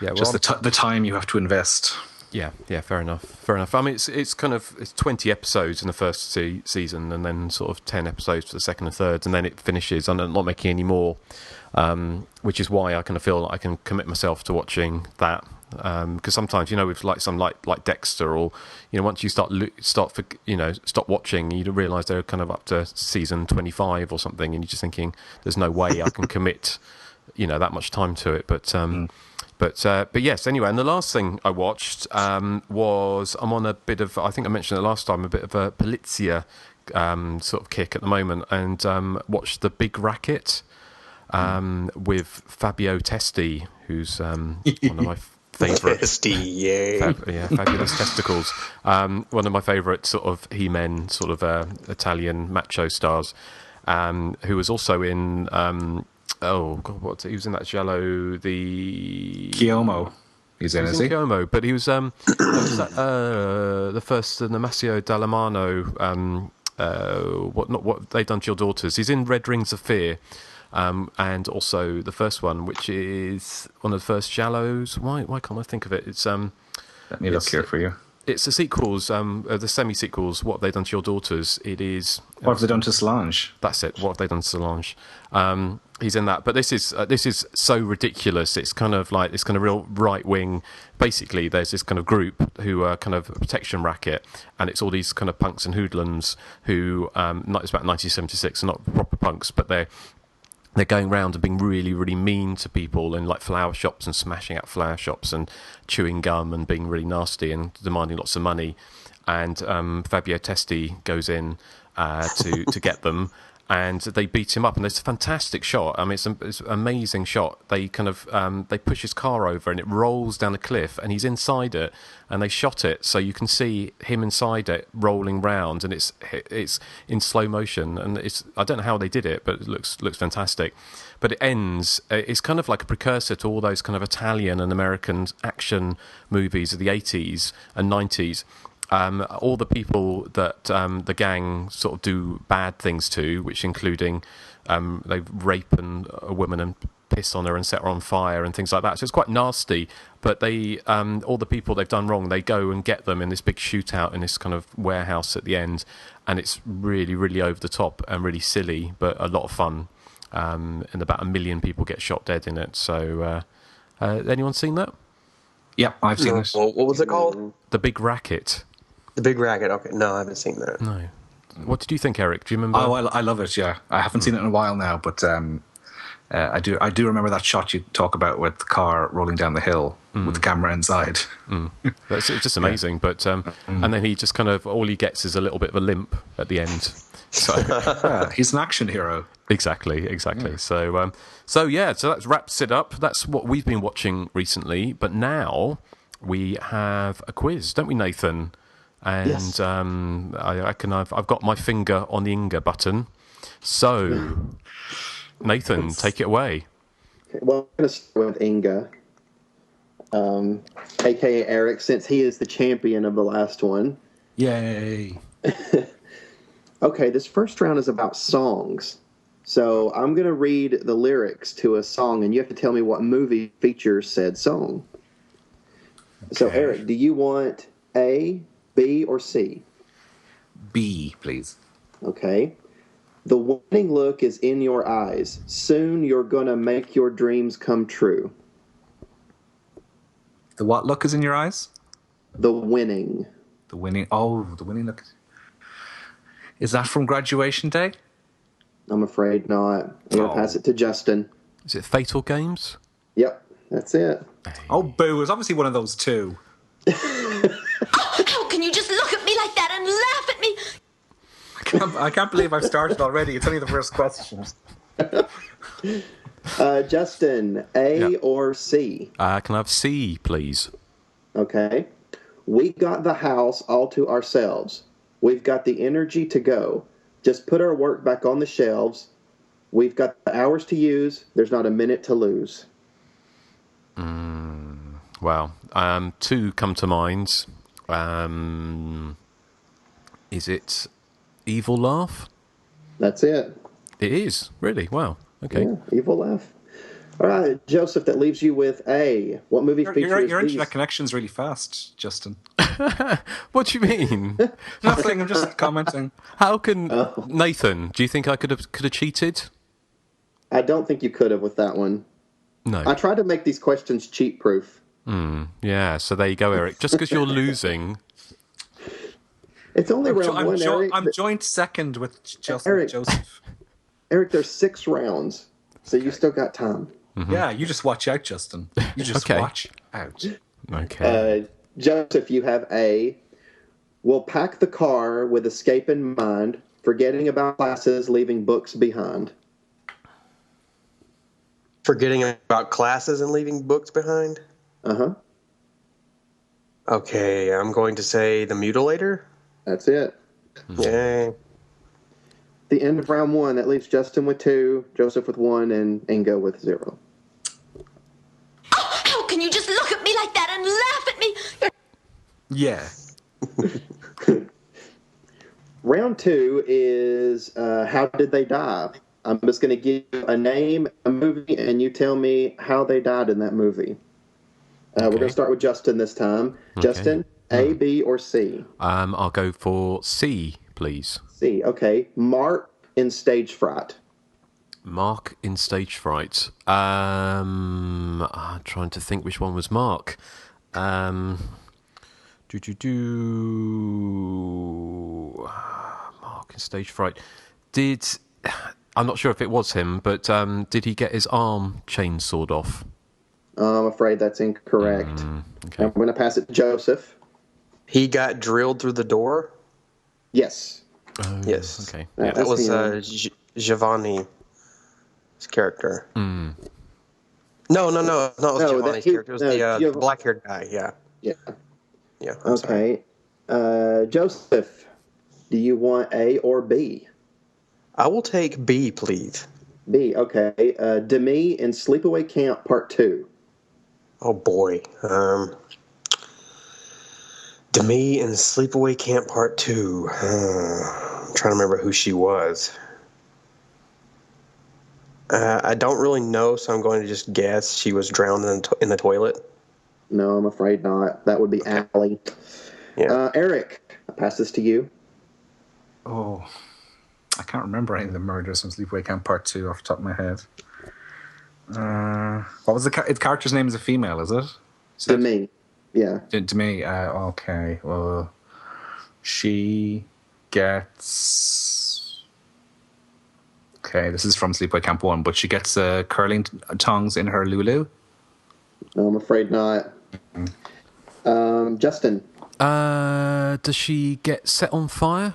Yeah, well, just the time you have to invest. Yeah, fair enough. I mean, it's 20 episodes in the first season, and then sort of 10 episodes for the 2nd and 3rd, and then it finishes. I'm not making any more, which is why I kind of feel like I can commit myself to watching that. Because sometimes, with like some like Dexter, or once you stop watching, you realise they're kind of up to season 25 or something, and you're just thinking, there's no way I can commit, that much time to it. But yes, anyway, and the last thing I watched was, I'm on a bit of, I think I mentioned it last time, a bit of a Polizia sort of kick at the moment, and watched The Big Racket with Fabio Testi, who's one of my favourite... fabulous testicles. One of my favourite sort of He-Men, sort of Italian macho stars, who was also in... oh God! He was in that Giallo, the Chiomo. He's in, is he? Chiomo, but he was the first in the Massio Dallamano. What they've done to your daughters. He's in Red Rings of Fear, and also the first one, which is one of the first Shallows. Why can't I think of it? It's Let me look here for you. It's the sequels, the semi-sequels. What Have They Done to Your Daughters? It is. What Have They Done to Solange? That's it. What Have They Done to Solange? He's in that, but this is so ridiculous. It's kind of like this kind of real right wing. Basically, there's this kind of group who are kind of a protection racket, and it's all these kind of punks and hoodlums who, it's about 1976, not proper punks, but they're going around and being really, really mean to people in like flower shops and smashing up flower shops and chewing gum and being really nasty and demanding lots of money. And Fabio Testi goes in to get them, and they beat him up. And there's a fantastic shot. I mean, it's an amazing shot. They kind of they push his car over and it rolls down a cliff, and he's inside it. And they shot it so you can see him inside it rolling round, and it's in slow motion. And I don't know how they did it, but it looks fantastic. But it ends. It's kind of like a precursor to all those kind of Italian and American action movies of the 80s and 90s. All the people that the gang sort of do bad things to, which including they rape a woman and piss on her and set her on fire and things like that. So it's quite nasty. But they all the people they've done wrong, they go and get them in this big shootout in this kind of warehouse at the end, and it's really, really over the top and really silly, but a lot of fun. And about 1 million people get shot dead in it. So anyone seen that? Yeah, I've seen this. What was it called? The Big Racket. The Big Racket. Okay, no, I haven't seen that. No. What did you think, Erik? Do you remember? Oh, I love it. Yeah, I haven't seen it in a while now, but I do remember that shot you talk about with the car rolling down the hill with the camera inside. It's just amazing. But and then he just kind of all he gets is a little bit of a limp at the end. So he's an action hero. Exactly. Yeah. So that wraps it up. That's what we've been watching recently. But now we have a quiz, don't we, Nathan? And yes. I've got my finger on the Inga button. So, Nathan, take it away. Okay, well, I'm going to start with Inga, a.k.a. Erik, since he is the champion of the last one. Yay! Okay, this first round is about songs. So I'm going to read the lyrics to a song, and you have to tell me what movie features said song. Okay. So, Erik, do you want A, B, or C? B, please. Okay. The winning look is in your eyes. Soon you're going to make your dreams come true. The what look is in your eyes? The winning. The winning look. Is that from Graduation Day? I'm afraid not. I'm going to pass it to Justin. Is it Fatal Games? Yep, that's it. Oh, boo. It's obviously one of those two. How can you just look at me like that and laugh at me? I can't believe I've started already. It's only the first questions. Justin, A or C? Can I have C, please? Okay. We got the house all to ourselves. We've got the energy to go. Just put our work back on the shelves. We've got the hours to use. There's not a minute to lose. Well, two come to mind. Is it Evil Laugh? That's it. It is? Really? Wow. Okay. Yeah, Evil Laugh. All right, Joseph, that leaves you with A. What movie features your internet connection's really fast, Justin. What do you mean? Nothing, I'm just commenting. How can... Nathan, do you think I could have cheated? I don't think you could have with that one. No. I tried to make these questions cheat-proof. Yeah, so there you go, Erik. Just because you're losing... It's only round one, Erik. I'm joint second with Joseph. Erik, there's 6 rounds, so you still got time. Mm-hmm. Yeah, you just watch out, Justin. You just watch out. Okay. Joseph, you have A. We'll pack the car with escape in mind, forgetting about classes, leaving books behind. Forgetting about classes and leaving books behind? Uh-huh. Okay, I'm going to say The Mutilator. That's it. Yay. The end of round 1, that leaves Justin with 2, Joseph with 1, and Ingo with 0. How can you just look at me like that and laugh at me? Yeah. Round 2 is How Did They Die? I'm just going to give you a name, a movie, and you tell me how they died in that movie. We're going to start with Justin this time. Okay. Justin, A, B, or C? I'll go for C, please. C, okay. Mark in Stage Fright. Mark in Stage Fright. I'm trying to think which one was Mark. Mark in Stage Fright. I'm not sure if it was him, but did he get his arm chainsawed off? I'm afraid that's incorrect. Okay. I'm going to pass it to Joseph. He got drilled through the door? Yes. Oh, yes. Okay. That was Giovanni's character. Mm. No, it was Giovanni's character. It was the black-haired guy, yeah. Yeah. Yeah. Okay. Joseph, do you want A or B? I will take B, please. B, okay. Demi in Sleepaway Camp Part 2. Oh, boy. Demi in Sleepaway Camp Part 2. I'm trying to remember who she was. I don't really know, so I'm going to just guess she was drowned in the toilet. No, I'm afraid not. That would be Allie. Yeah. Erik, I pass this to you. Oh, I can't remember any of the murders from Sleepaway Camp Part 2 off the top of my head. What was the character's name? Is a female, is it? Demi. Yeah. Demi. Okay. Well, she gets. Okay, this is from Sleepaway Camp 1, but she gets curling tongs in her Lulu. No, I'm afraid not. Justin. Does she get set on fire?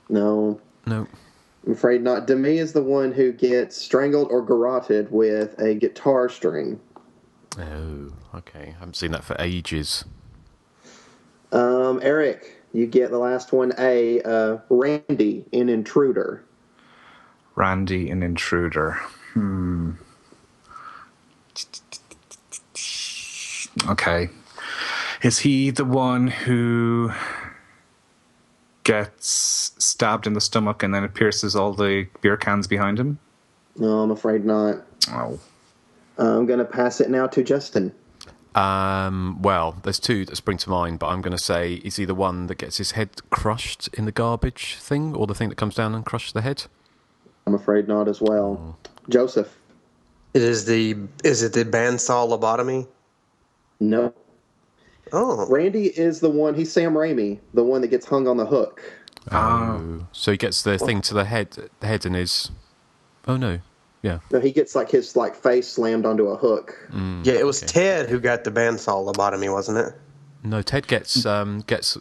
No. No. I'm afraid not. Demi is the one who gets strangled or garroted with a guitar string. Oh, okay. I haven't seen that for ages. Erik, you get the last one, A. Randy in Intruder. Randy in Intruder. Okay. Is he the one who gets stabbed in the stomach and then it pierces all the beer cans behind him? No, I'm afraid not. Oh. I'm going to pass it now to Justin. Well, there's two that spring to mind, but I'm going to say, is he the one that gets his head crushed in the garbage thing, or the thing that comes down and crushes the head? I'm afraid not as well. Joseph. Is it the bandsaw lobotomy? No. Oh. Randy is the one, he's Sam Raimi, the one that gets hung on the hook. Oh. So he gets the thing to the head in his... Oh, no. Yeah. No, he gets his face slammed onto a hook. Yeah, it was Ted who got the bandsaw lobotomy, wasn't it? No, Ted gets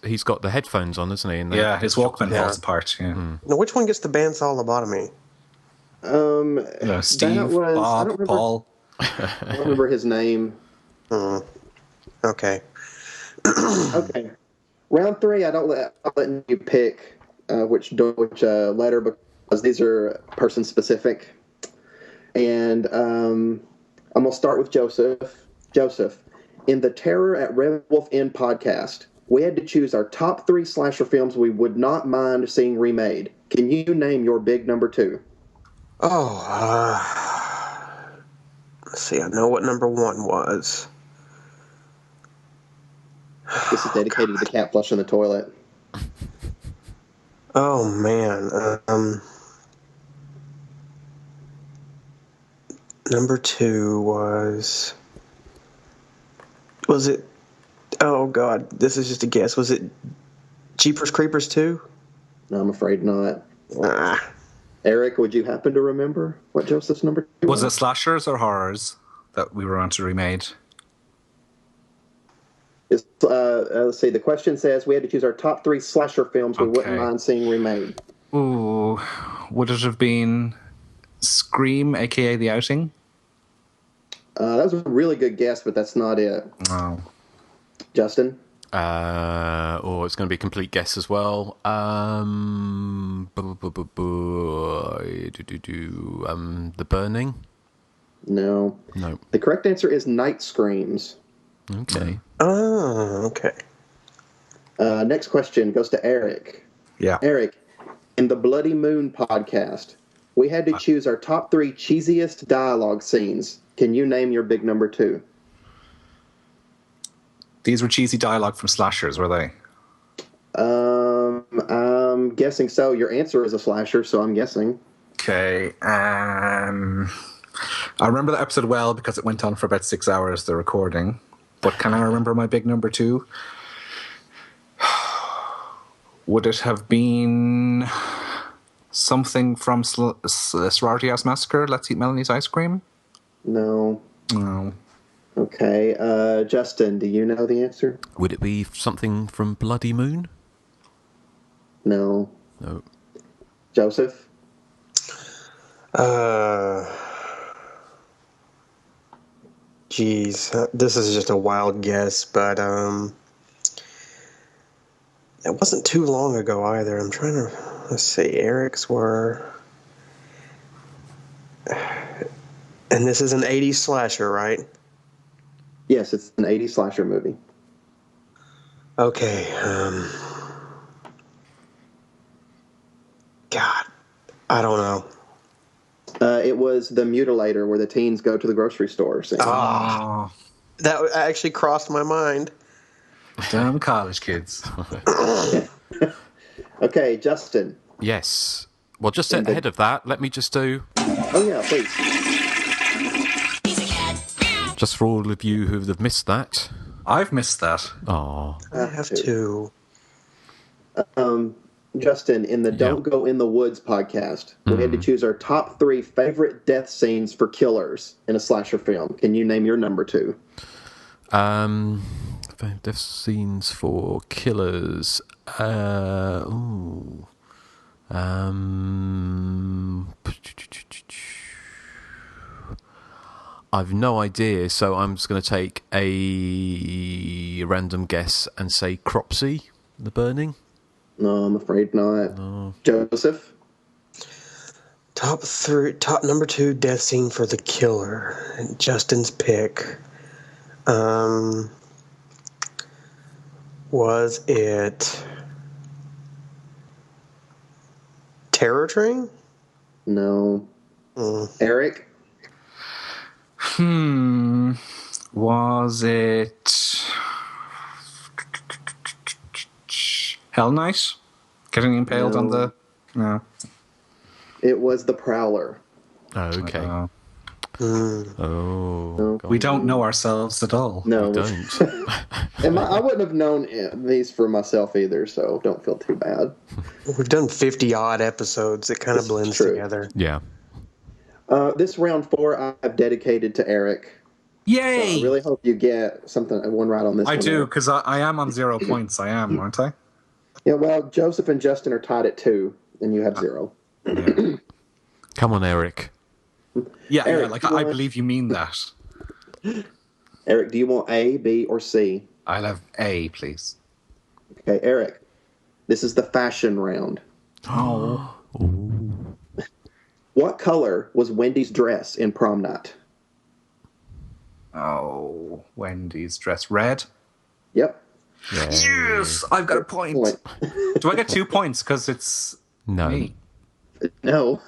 he's got the headphones on, isn't he? And yeah, his Walkman falls apart. Yeah. No, which one gets the bandsaw lobotomy? Steve, Bob, Paul. I don't remember his name. Okay. Okay. Round 3, I'll let you pick which letter, because these are person specific. And I'm going to start with Joseph. Joseph, in the Terror at Red Wolf Inn podcast, we had to choose our top 3 slasher films we would not mind seeing remade. Can you name your big number 2? Oh, let's see. I know what number 1 was. This is dedicated to the cat flushing the toilet. Oh, man. Number 2 was it, oh God, this is just a guess. Was it Jeepers Creepers 2? No, I'm afraid not. Erik, would you happen to remember what Joseph's number 2 was? Was it slashers or horrors that we were on to remade? Let's see, the question says we had to choose our top 3 slasher films we wouldn't mind seeing remade. Ooh, would it have been Scream, aka The Outing? That was a really good guess, but that's not it. Oh. Justin? It's going to be a complete guess as well. The Burning? No. The correct answer is Night Screams. Okay. Oh, okay. Next question goes to Erik. Yeah. Erik, in the Bloody Moon podcast, We had to choose our top 3 cheesiest dialogue scenes. Can you name your big number 2? These were cheesy dialogue from slashers, were they? I'm guessing so. Your answer is a slasher, so I'm guessing. Okay. I remember the episode well because it went on for about 6 hours, the recording. But can I remember my big number 2? Would it have been something from Sorority House Massacre? Let's Eat Melanie's Ice Cream? No. No. Okay. Justin, do you know the answer? Would it be something from Bloody Moon? No. No. Joseph? Geez, this is just a wild guess, but it wasn't too long ago either. I'm trying to, let's see, Eric's were, and this is an 80s slasher, right? Yes, it's an 80s slasher movie. Okay, God, I don't know. It was The Mutilator, where the teens go to the grocery store. Oh, that actually crossed my mind. Damn college kids. Okay, Justin. Yes. Well, just ahead of that, let me just do... Oh, yeah, please. Just for all of you who have missed that. I've missed that. Oh. I have to. Justin, in the Don't Go in the Woods podcast, we had to choose our top 3 favorite death scenes for killers in a slasher film. Can you name your number 2? Death scenes for killers. I've no idea, so I'm just going to take a random guess and say Cropsey, The Burning. No, I'm afraid not. No. Joseph? Top number 2 death scene for the killer. Justin's pick. Was it Terror Train? No. Erik? Was it Hell Night? Getting impaled on the... No. It was The Prowler. Oh, okay. No. We don't know ourselves at all. No. We don't. And I wouldn't have known these for myself either, so don't feel too bad. We've done 50-odd episodes. It kind of blends together. Yeah. This round 4 I've dedicated to Erik. Yay! So I really hope you get one right on this one. I do, because I am on 0 points. I am, aren't I? Yeah, well, Joseph and Justin are tied at 2, and you have 0. Yeah. Come on, Erik. Yeah, Erik, I believe you mean that. Erik, do you want A, B, or C? I'll have A, please. Okay, Erik, this is the fashion round. Oh. What color was Wendy's dress in prom night? Oh, Wendy's dress. Red? Yep. Yeah. Yes! I've got a point. Do I get 2 points because it's me? No.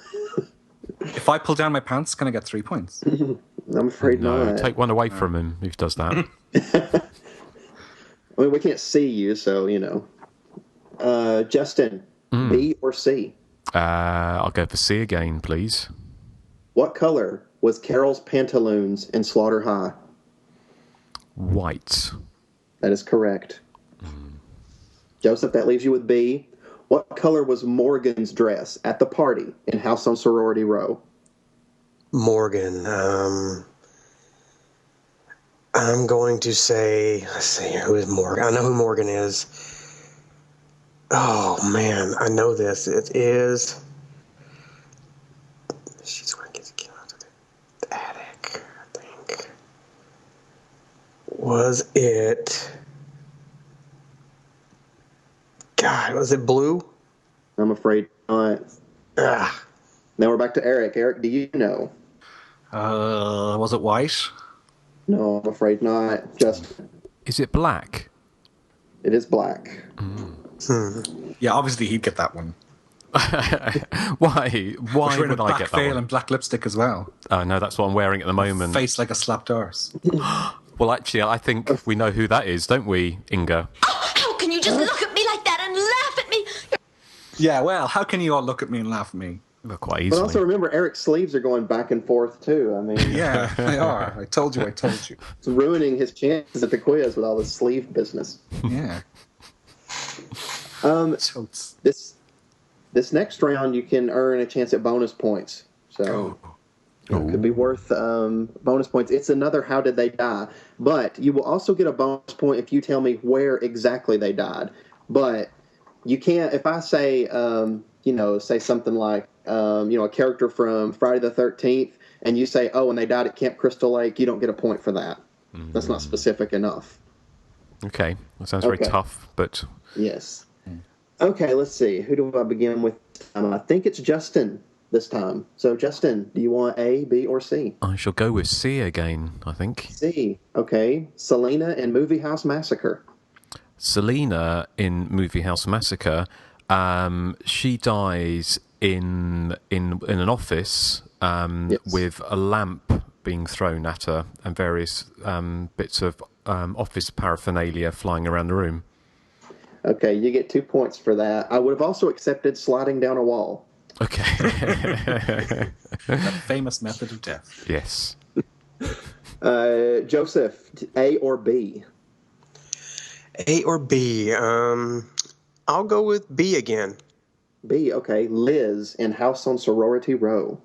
If I pull down my pants, can I get 3 points? I'm afraid not. Take one away from him if he does that. I mean, we can't see you, so, you know. Justin, B or C? I'll go for C again, please. What color was Carol's pantaloons in Slaughter High? White. That is correct. Joseph, that leaves you with B. What color was Morgan's dress at the party in House on Sorority Row? Morgan. I'm going to say, let's see, who is Morgan? I know who Morgan is. Oh, man, I know this. It is... She's where it gets killed out of the attic, I think. Was it... God, was it Blue? I'm afraid not. Now we're back to Erik. Erik, do you know? Was it white? No, I'm afraid not. Justin. Is it black? It is black. Yeah, obviously he'd get that one. Why? Why Wearing a would I black get that veil one? and black lipstick as well. Oh, no, that's what I'm wearing at the moment. Face like a slapped arse. Well, actually, I think we know who that is, don't we, Inga? How can you just look at me like that and laugh at me? Yeah, well, how can you all look at me and laugh at me? Well, quite But easily. also remember, Eric's sleeves are going back and forth too. I mean, Yeah, they are. I told you. it's ruining his chances at the quiz with all this sleeve business. Yeah. This next round, you can earn a chance at bonus points. So it could be worth bonus points. It's another How Did They Die? But you will also get a bonus point if you tell me where exactly they died. But you can't, if I say, say something like, a character from Friday the 13th, and you say, oh, and they died at Camp Crystal Lake, you don't get a point for that. That's not specific enough. Okay, that sounds very tough, but... Yes. Okay, let's see. Who do I begin with? I think it's Justin this time. So, Justin, do you want A, B, or C? I shall go with C again, I think. C. Okay. Selena in Movie House Massacre. Selena in Movie House Massacre, she dies in an office with a lamp being thrown at her and various bits of office paraphernalia flying around the room. Okay, you get 2 points for that. I would have also accepted sliding down a wall. Okay. That famous method of death. Yes. Joseph, A or B? A or B? I'll go with B again. B, okay. Liz in House on Sorority Row.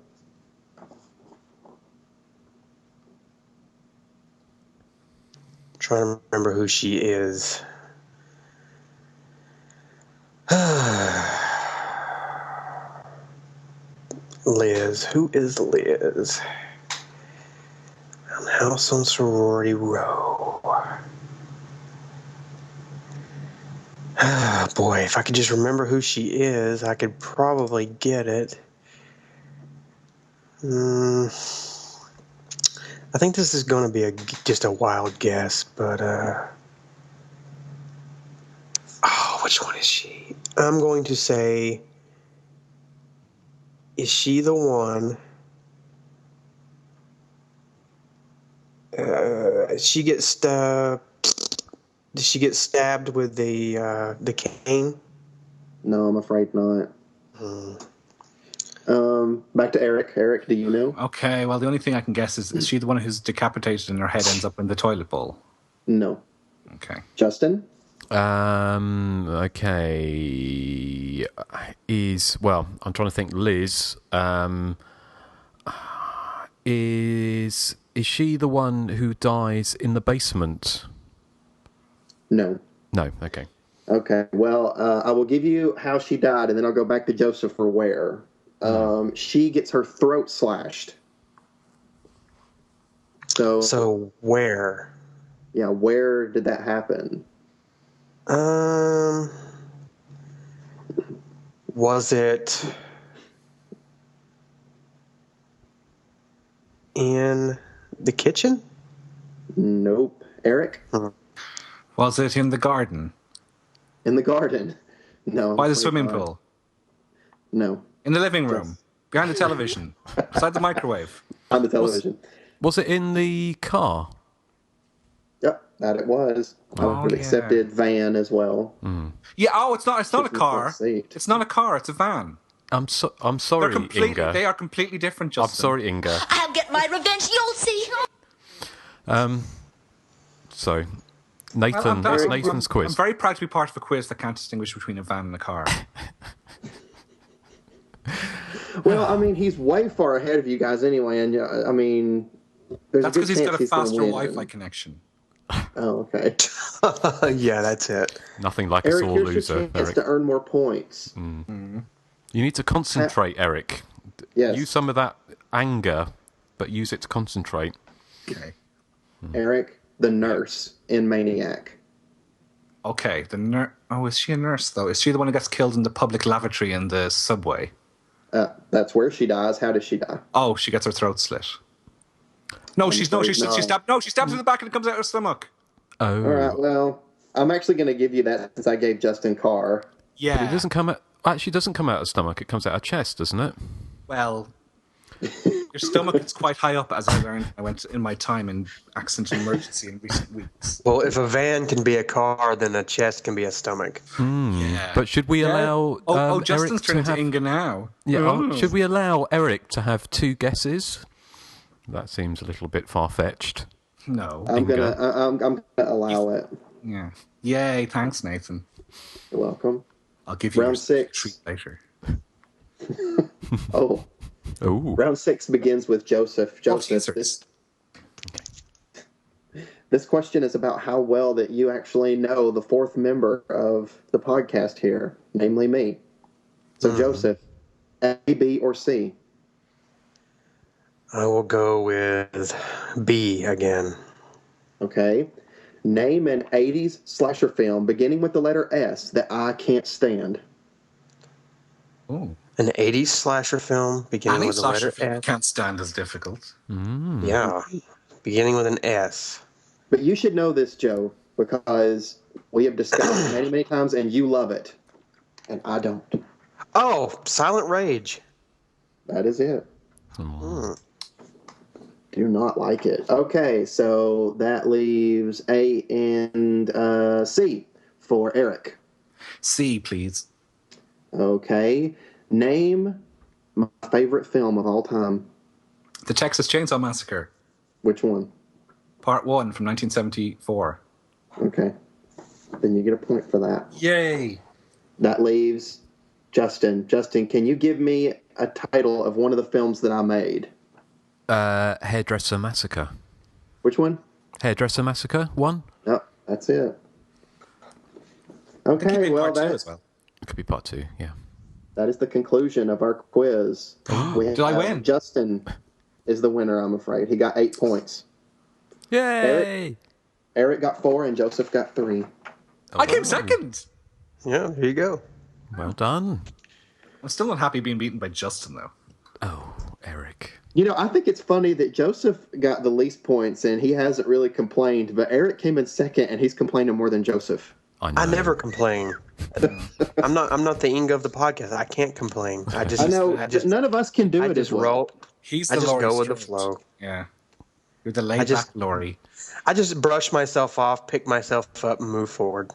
Trying to remember who she is. Liz. Who is Liz? House on Sorority Row. Boy, if I could just remember who she is, I could probably get it. I think this is going to be just a wild guess, but which one is she? I'm going to say, is she the one? She gets stabbed. Did she get stabbed with the cane? No, I'm afraid not. Back to Eric. Eric, do you know? Okay, well, the only thing I can guess is she the one who's decapitated and her head ends up in the toilet bowl? No. Okay. Justin? Okay. I'm trying to think. Liz, is she the one who dies in the basement? No. No, okay. Okay, well, I will give you how she died, and then I'll go back to Joseph for where. She gets her throat slashed. So where? Yeah, where did that happen? Was it in the kitchen? Nope. Eric? Was it in the garden? In the garden? No. By the swimming pool? No. In the living room? Behind the television? Beside the microwave? On the television. Was it in the car? Yep, that it was. I would have accepted van as well. Yeah, it's not a car. It's not a car, it's a van. I'm sorry, Inga. They are completely different, Justin. I'm sorry, Inga. I'll get my revenge, you'll see. So, Nathan, it's Nathan's quiz. I'm very proud to be part of a quiz that can't distinguish between a van and a car. Well, I mean, he's way far ahead of you guys anyway, and I mean, that's because he's got a faster Wi-Fi connection. Oh, okay. Yeah, that's it. Nothing like Eric, a sore here's loser, your chance Eric. to earn more points. You need to concentrate, Eric. Yes. Use some of that anger, but use it to concentrate. Okay. Eric, the nurse in Maniac. Okay, the nurse. Oh, is she a nurse, though? Is she the one who gets killed in the public lavatory in the subway? That's where she dies. How does she die? Oh, she gets her throat slit. No, she stabbed. No, she stabs in the back and it comes out her stomach. Oh. All right. Well, I'm actually going to give you that since I gave Justin Carr. Yeah. But it doesn't come out. Actually, it doesn't come out of the stomach. It comes out of the chest, doesn't it? Well, your stomach is quite high up, as I learned. I went in my time in accident and emergency in recent weeks. Well, if a van can be a car, then a chest can be a stomach. Yeah. But should we allow Justin's Erik turning to have... to Inga now. Yeah, should we allow Erik to have 2 guesses? That seems a little bit far-fetched. No. I'm gonna allow it. Yeah. Yay, thanks, Nathan. You're welcome. I'll give you Round your 6. treat later. Oh. Ooh. Round 6 begins with Joseph. This question is about how well that you actually know the 4th member of the podcast here, namely me. So, Joseph, A, B, or C? I will go with B again. Okay. Name an 80s slasher film beginning with the letter S that I can't stand. Oh. An 80s slasher film beginning Any with the letter slasher film S. can't stand as difficult. Yeah, beginning with an S. But you should know this, Joe, because we have discussed it many, many times, and you love it. And I don't. Oh, Silent Rage. That is it. Do not like it. Okay, so that leaves A and C for Erik. C, please. Okay. Name my favorite film of all time. The Texas Chainsaw Massacre. Which one? Part 1 from 1974. Okay. Then you get a point for that. Yay! That leaves Justin. Justin, can you give me a title of one of the films that I made? Hairdresser Massacre. Which one? Hairdresser Massacre 1? No, that's it. Okay, well, as well. It could be part 2, yeah. That is the conclusion of our quiz. Did I win? Justin is the winner, I'm afraid. He got 8 points. Yay! Erik got 4 and Joseph got 3. I came second! Yeah, here you go. Well done. I'm still not happy being beaten by Justin, though. Oh, Erik. You know, I think it's funny that Joseph got the least points and he hasn't really complained, but Erik came in second and he's complaining more than Joseph. I never complain. I'm not the Inga of the podcast. I can't complain. I know. None of us can do it as well. Roll. He's I the just Laurie go with the Strode. flow. Yeah. You're the laid-back Laurie. I just brush myself off, pick myself up, and move forward.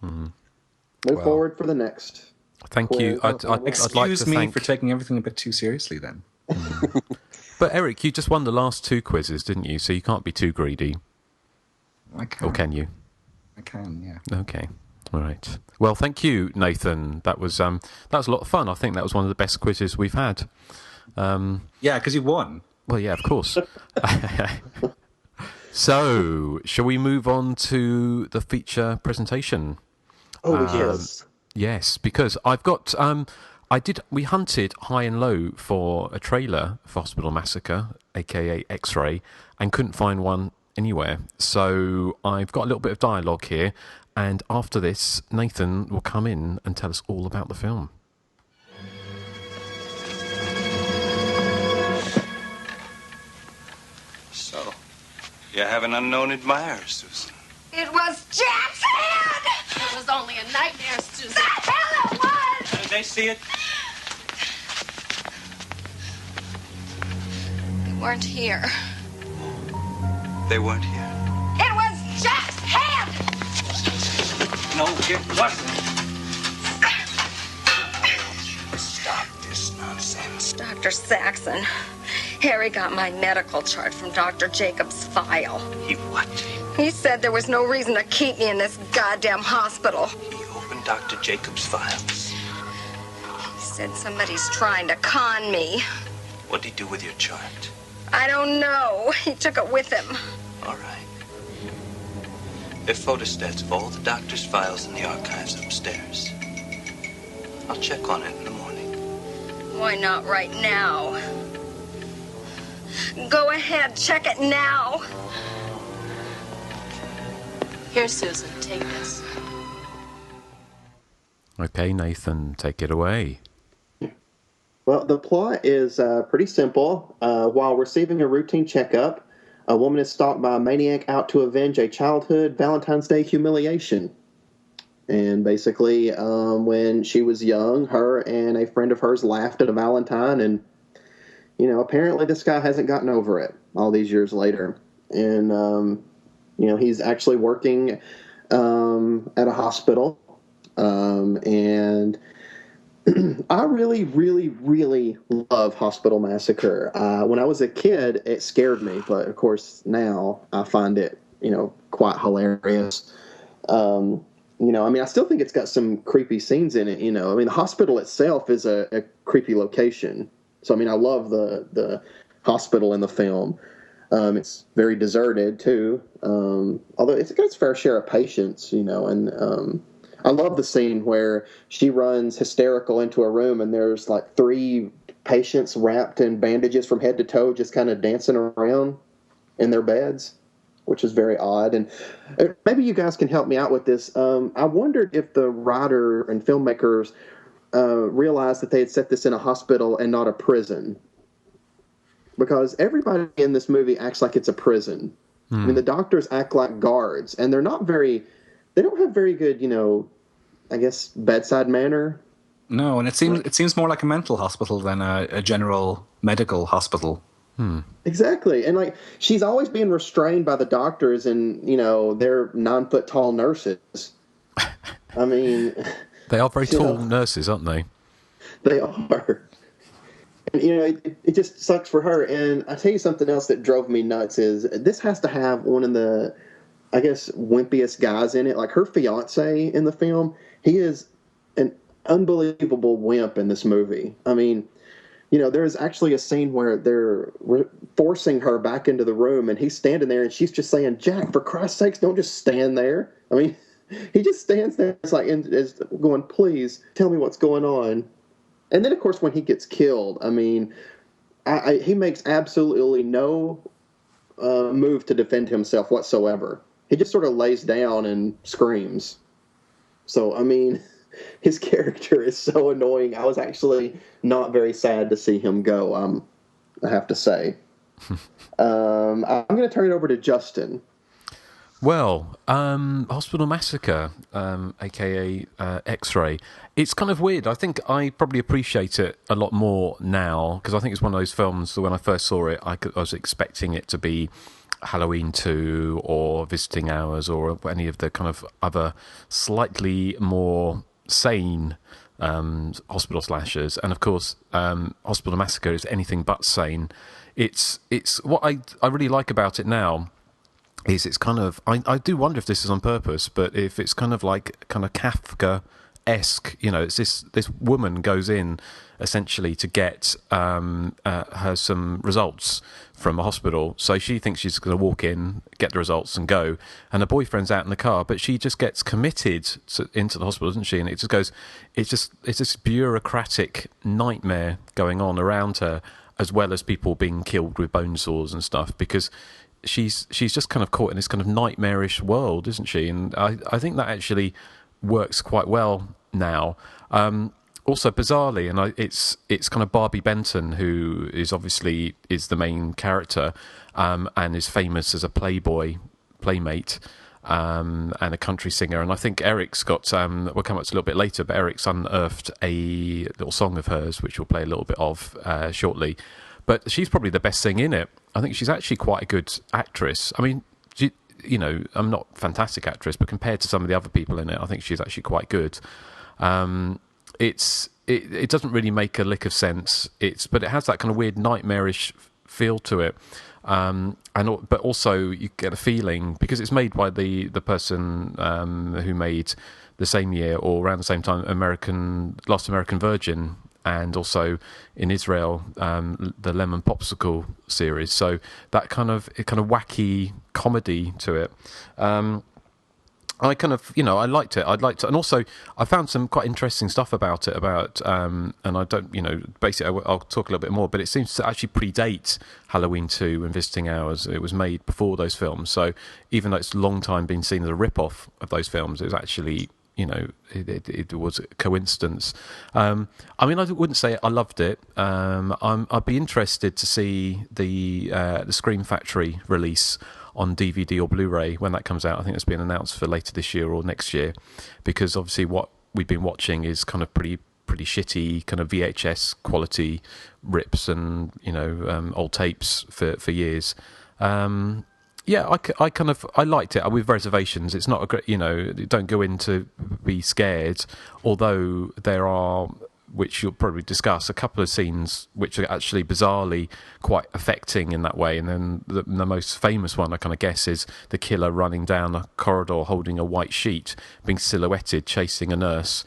Move forward for the next. Thank you. I'd like Excuse to me thank... for taking everything a bit too seriously, then. But Erik, you just won the last 2 quizzes, didn't you? So you can't be too greedy. I can. Or can you? I can, yeah. Okay. All right. Well, thank you, Nathan. That was a lot of fun. I think that was one of the best quizzes we've had. Yeah, because you won. Well, yeah, of course. So, shall we move on to the feature presentation? Oh, yes. Yes, because I've got... we hunted high and low for a trailer for Hospital Massacre, aka X-Ray, and couldn't find one anywhere. So I've got a little bit of dialogue here, and after this, Nathan will come in and tell us all about the film. So, you have an unknown admirer, Susan. It was Jack's hand! It was only a nightmare, Susan. The hell it was! Did they see it? They weren't here. They weren't here. It was Jack's hand! No, it wasn't. Stop this nonsense. Dr. Saxon, Harry got my medical chart from Dr. Jacobs' file. He what? He said there was no reason to keep me in this goddamn hospital. He opened Dr. Jacobs' files. He said somebody's trying to con me. What'd he do with your chart? I don't know. He took it with him. All right. They're photostats of all the doctor's files in the archives upstairs. I'll check on it in the morning. Why not right now? Go ahead, check it now. Here, Susan, take this. Okay, Nathan, take it away. Well, the plot is pretty simple. While receiving a routine checkup, a woman is stalked by a maniac out to avenge a childhood Valentine's Day humiliation. And basically, when she was young, her and a friend of hers laughed at a Valentine, and apparently this guy hasn't gotten over it all these years later. And he's actually working at a hospital, and I really, really, really love Hospital Massacre. When I was a kid, it scared me, but of course now I find it, quite hilarious. I still think it's got some creepy scenes in it. The hospital itself is a creepy location. So, I love the hospital in the film. It's very deserted too. Although it's got its fair share of patients, and I love the scene where she runs hysterical into a room and there's like 3 patients wrapped in bandages from head to toe, just kind of dancing around in their beds, which is very odd. And maybe you guys can help me out with this. I wondered if the writer and filmmakers realized that they had set this in a hospital and not a prison, because everybody in this movie acts like it's a prison. The doctors act like guards, and they don't have very good, I guess, bedside manner. No, and it seems more like a mental hospital than a general medical hospital. Exactly. And she's always being restrained by the doctors and, they're 9-foot-tall nurses. They are very tall nurses, aren't they? They are. And, it just sucks for her. And I tell you something else that drove me nuts is this has to have one of the, I guess, wimpiest guys in it. Like her fiance in the film, he is an unbelievable wimp in this movie. There's actually a scene where they're forcing her back into the room, and he's standing there, and she's just saying, "Jack, for Christ's sakes, don't just stand there." He just stands there, is going, "Please tell me what's going on." And then, of course, when he gets killed, he makes absolutely no move to defend himself whatsoever. He just sort of lays down and screams. So, his character is so annoying. I was actually not very sad to see him go, I have to say. I'm going to turn it over to Justin. Well, Hospital Massacre, a.k.a. X-Ray, it's kind of weird. I think I probably appreciate it a lot more now, because I think it's one of those films that when I first saw it, I was expecting it to be Halloween 2 or Visiting Hours or any of the kind of other slightly more sane hospital slashers. And of course, Hospital Massacre is anything but sane. It's what I really like about it now is it's kind of, I do wonder if this is on purpose, but if it's kind of Kafka-esque, it's this woman goes in essentially to get her some results from a hospital. So she thinks she's going to walk in, get the results and go, and her boyfriend's out in the car, but she just gets committed into the hospital, doesn't she? And it just goes, it's this bureaucratic nightmare going on around her, as well as people being killed with bone saws and stuff, because she's just kind of caught in this kind of nightmarish world, isn't she? And I think that actually works quite well now. Also, bizarrely, and it's kind of Barbie Benton, who is obviously the main character, and is famous as a playmate, and a country singer. And I think Erik's got, we'll come up to a little bit later, but Erik's unearthed a little song of hers, which we'll play a little bit of shortly. But she's probably the best thing in it. I think she's actually quite a good actress. I'm not a fantastic actress, but compared to some of the other people in it, I think she's actually quite good. It doesn't really make a lick of sense. But it has that kind of weird nightmarish feel to it. But also you get a feeling, because it's made by the person who made the same year or around the same time Last American Virgin, and also in Israel the Lemon Popsicle series. So that kind of wacky comedy to it. I kind of, I liked it. And also I found some quite interesting stuff about it, and I don't, basically I'll talk a little bit more, but it seems to actually predate Halloween 2 and Visiting Hours. It was made before those films. So even though it's a long time been seen as a rip-off of those films, it was actually, it was a coincidence. I mean, I wouldn't say I loved it. I'd be interested to see the Scream Factory release on DVD or Blu-ray when that comes out. I think it's been announced for later this year or next year, because obviously what we've been watching is kind of pretty shitty kind of VHS quality rips and old tapes for years. Yeah, I liked it with reservations. It's not a great, don't go in to be scared, although there are, which you'll probably discuss, a couple of scenes which are actually bizarrely quite affecting in that way. And then the most famous one, I kind of guess, is the killer running down a corridor holding a white sheet, being silhouetted, chasing a nurse.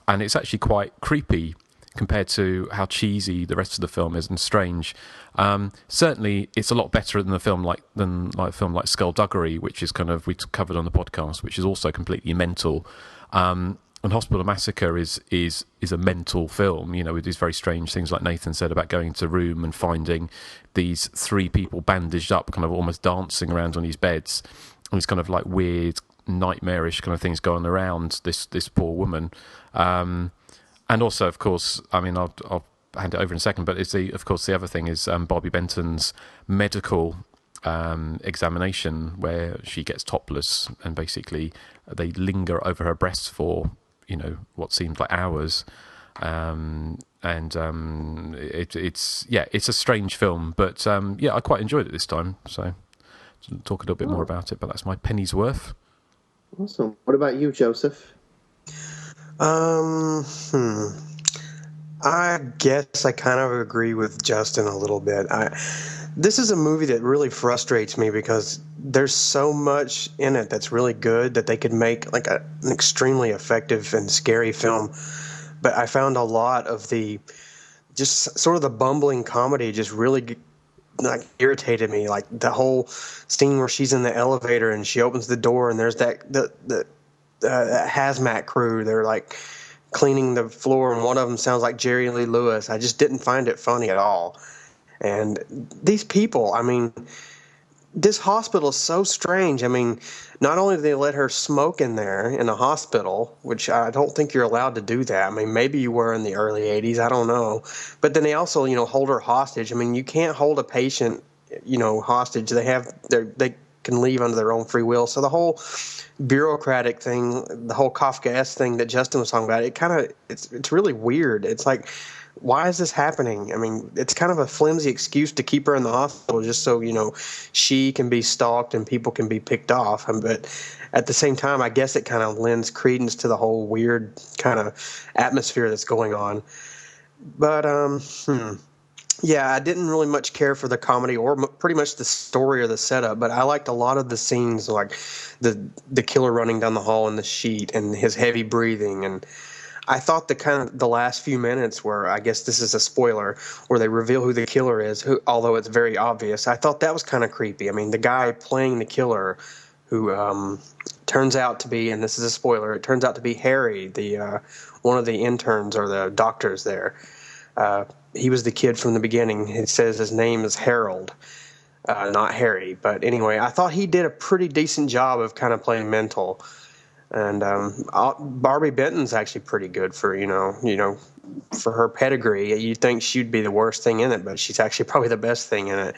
And it's actually quite creepy compared to how cheesy the rest of the film is and strange. Certainly, it's a lot better than a film like Skullduggery, which is kind of we covered on the podcast, which is also completely mental. And Hospital Massacre is a mental film, with these very strange things, like Nathan said, about going into a room and finding these 3 people bandaged up, kind of almost dancing around on these beds, and these kind of like weird, nightmarish kind of things going around this poor woman. And also, of course, I mean, I'll hand it over in a second, but the other thing is Barbie Benton's medical examination, where she gets topless and basically they linger over her breasts for what seemed like hours. It's a strange film, but I quite enjoyed it this time. So talk a little bit more about it, but that's my penny's worth. Awesome. What about you, Joseph? I guess I kind of agree with Justin a little bit. This is a movie that really frustrates me because there's so much in it that's really good that they could make like an extremely effective and scary film. But I found a lot of the just sort of the bumbling comedy just really like irritated me. Like the whole scene where she's in the elevator and she opens the door and there's that hazmat crew. They're like cleaning the floor, and one of them sounds like Jerry Lee Lewis. I just didn't find it funny at all. And these people, I mean, this hospital is so strange. I mean, not only do they let her smoke in there in a hospital, which I don't think you're allowed to do that. I mean, maybe you were in the early 80s. I don't know. But then they also, hold her hostage. I mean, you can't hold a patient, hostage. They can leave under their own free will. So the whole bureaucratic thing, the whole Kafkaesque thing that Justin was talking about, it's really weird. It's like, why is this happening? I mean, it's kind of a flimsy excuse to keep her in the hospital just so, she can be stalked and people can be picked off. But at the same time, I guess it kind of lends credence to the whole weird kind of atmosphere that's going on. But, yeah, I didn't really much care for the comedy or pretty much the story or the setup, but I liked a lot of the scenes, like the killer running down the hall in the sheet and his heavy breathing. And I thought the last few minutes where, I guess this is a spoiler, where they reveal who the killer is, although it's very obvious, I thought that was kind of creepy. I mean, the guy playing the killer, who turns out to be, and this is a spoiler, it turns out to be Harry, the one of the interns or the doctors there. He was the kid from the beginning. It says his name is Harold, not Harry. But anyway, I thought he did a pretty decent job of kind of playing mental. And Barbie Benton's actually pretty good for for her pedigree. You'd think she'd be the worst thing in it, but she's actually probably the best thing in it.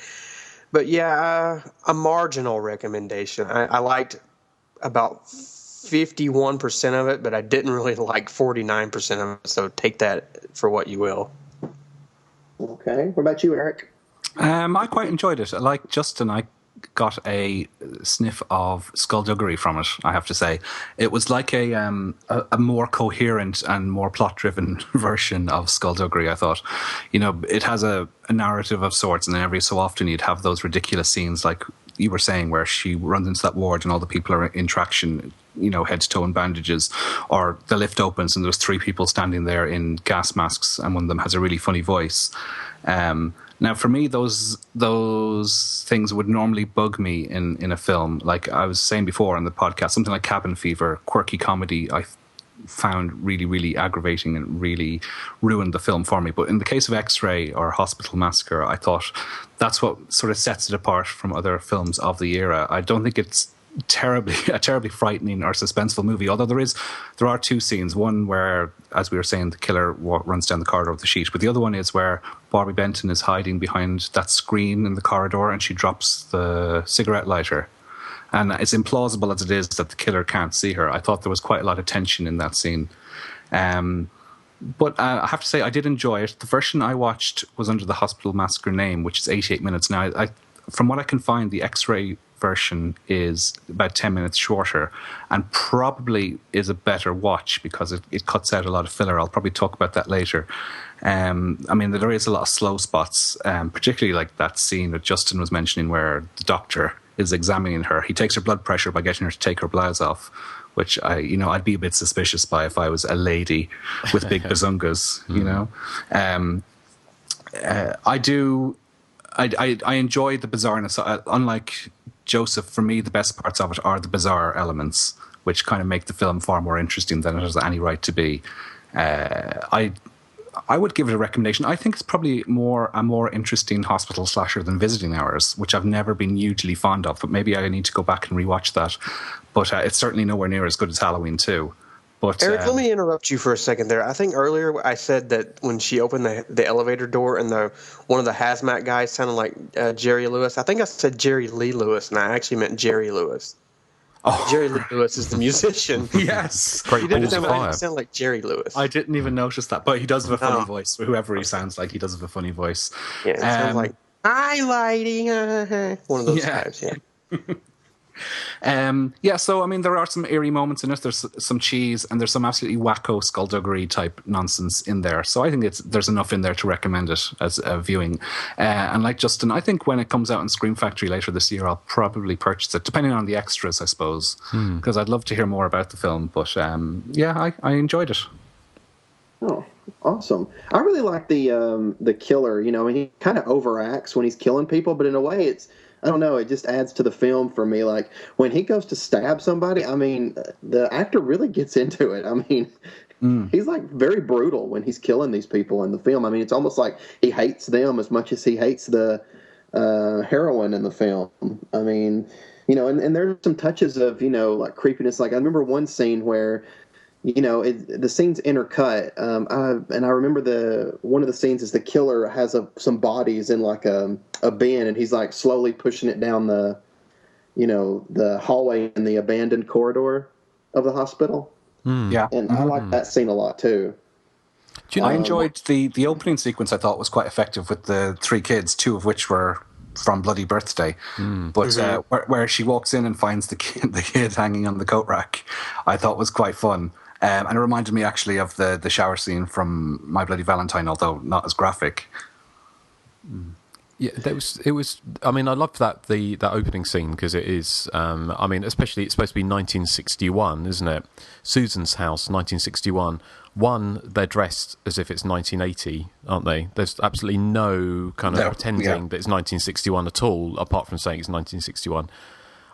But yeah, a marginal recommendation. I liked about 51% of it, but I didn't really like 49% of it. So take that for what you will. Okay. What about you, Erik? I quite enjoyed it. Like Justin, I got a sniff of skullduggery from it, I have to say. It was like a more coherent and more plot-driven version of skullduggery, I thought. It has a narrative of sorts, and then every so often you'd have those ridiculous scenes like you were saying, where she runs into that ward and all the people are in traction, head to toe in bandages, or the lift opens and there's 3 people standing there in gas masks and one of them has a really funny voice. Now, for me, those things would normally bug me in a film. Like I was saying before on the podcast, something like Cabin Fever, quirky comedy, I found really, really aggravating and really ruined the film for me. But in the case of X-Ray or Hospital Massacre, I thought that's what sort of sets it apart from other films of the era. I don't think it's terribly frightening or suspenseful movie. Although there are two scenes. One where, as we were saying, the killer runs down the corridor of the sheet, but the other one is where Barbie Benton is hiding behind that screen in the corridor and she drops the cigarette lighter. And it's implausible as it is that the killer can't see her. I thought there was quite a lot of tension in that scene. But I have to say, I did enjoy it. The version I watched was under the Hospital Massacre name, which is 88 minutes. Now, from what I can find, the X-ray version is about 10 minutes shorter and probably is a better watch because it cuts out a lot of filler. I'll probably talk about that later. I mean, there is a lot of slow spots, particularly like that scene that Justin was mentioning where the doctor is examining her. He takes her blood pressure by getting her to take her blouse off, which I'd be a bit suspicious by if I was a lady with big bazungas, you know. I enjoy the bizarreness. Unlike Joseph, for me, the best parts of it are the bizarre elements, which kind of make the film far more interesting than it has any right to be. I would give it a recommendation. I think it's probably a more interesting hospital slasher than Visiting Hours, which I've never been hugely fond of, but maybe I need to go back and rewatch that. But it's certainly nowhere near as good as Halloween 2. But, Eric, let me interrupt you for a second there. I think earlier I said that when she opened the elevator door and one of the hazmat guys sounded like Jerry Lewis. I think I said Jerry Lee Lewis, and I actually meant Jerry Lewis. Oh. Jerry Lee Lewis is the musician. Yes. Great balls of fire. He sound like Jerry Lewis. I didn't even notice that, but he does have a funny voice. Whoever he sounds like, he does have a funny voice. Yeah, it sounds like, highlighting. One of those types, yeah. So I mean, there are some eerie moments in it. There's some cheese, and there's some absolutely wacko skullduggery type nonsense in there. So I think there's enough in there to recommend it as a viewing. And like Justin, I think when it comes out in Scream Factory later this year, I'll probably purchase it, depending on the extras, I suppose, because I'd love to hear more about the film. But I enjoyed it. Oh, awesome! I really like the killer. You know, I mean, he kind of overacts when he's killing people, but in a way, I don't know, it just adds to the film for me. Like, when he goes to stab somebody, I mean, the actor really gets into it. I mean, he's, like, very brutal when he's killing these people in the film. I mean, it's almost like he hates them as much as he hates the heroine in the film. I mean, you know, and there's some touches of, you know, like, creepiness. Like, I remember one scene where, you know, the scene's intercut, and I remember one of the scenes is the killer has some bodies in like a bin, and he's like slowly pushing it down the hallway in the abandoned corridor of the hospital. Yeah, and I like that scene a lot too. Do you know, I enjoyed the opening sequence. I thought was quite effective with the three kids, two of which were from Bloody Birthday, but where she walks in and finds the kid hanging on the coat rack, I thought was quite fun. And it reminded me actually of the shower scene from My Bloody Valentine, although not as graphic. Yeah, it was. I mean, I loved that opening scene because it is. I mean, especially it's supposed to be 1961, isn't it? Susan's house, 1961. They're dressed as if it's 1980, aren't they? There's absolutely no kind of pretending that it's 1961 at all, apart from saying it's 1961.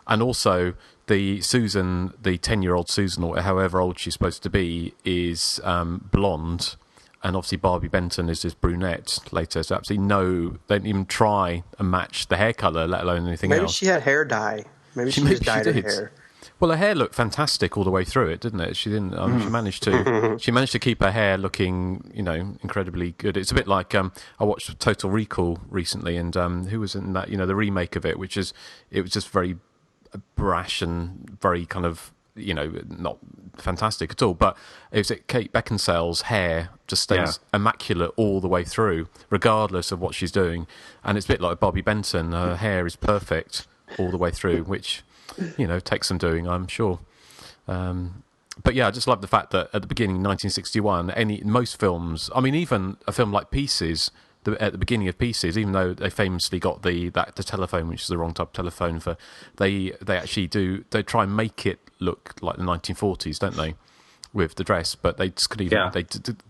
And also, the 10-year-old Susan, or however old she's supposed to be, is blonde, and obviously Barbie Benton is this brunette later. So absolutely they didn't even try and match the hair colour, let alone anything else. Maybe she had hair dye. Maybe she just dyed her hair. Well, her hair looked fantastic all the way through it, didn't it? She didn't. She managed to keep her hair looking, you know, incredibly good. It's a bit like I watched Total Recall recently, and who was in that? You know, the remake of it, it was just very brash and very kind of, you know, not fantastic at all. But it was Kate Beckinsale's hair just stays immaculate all the way through, regardless of what she's doing. And it's a bit like Barbie Benton. Her hair is perfect all the way through, which, you know, takes some doing, I'm sure. But yeah, I just love the fact that at the beginning, 1961, most films, I mean, even a film like Pieces, at the beginning of Pieces, even though they famously got the telephone, which is the wrong type of telephone for, they try and make it look like the 1940s, don't they, with the dress? But they just couldn't even,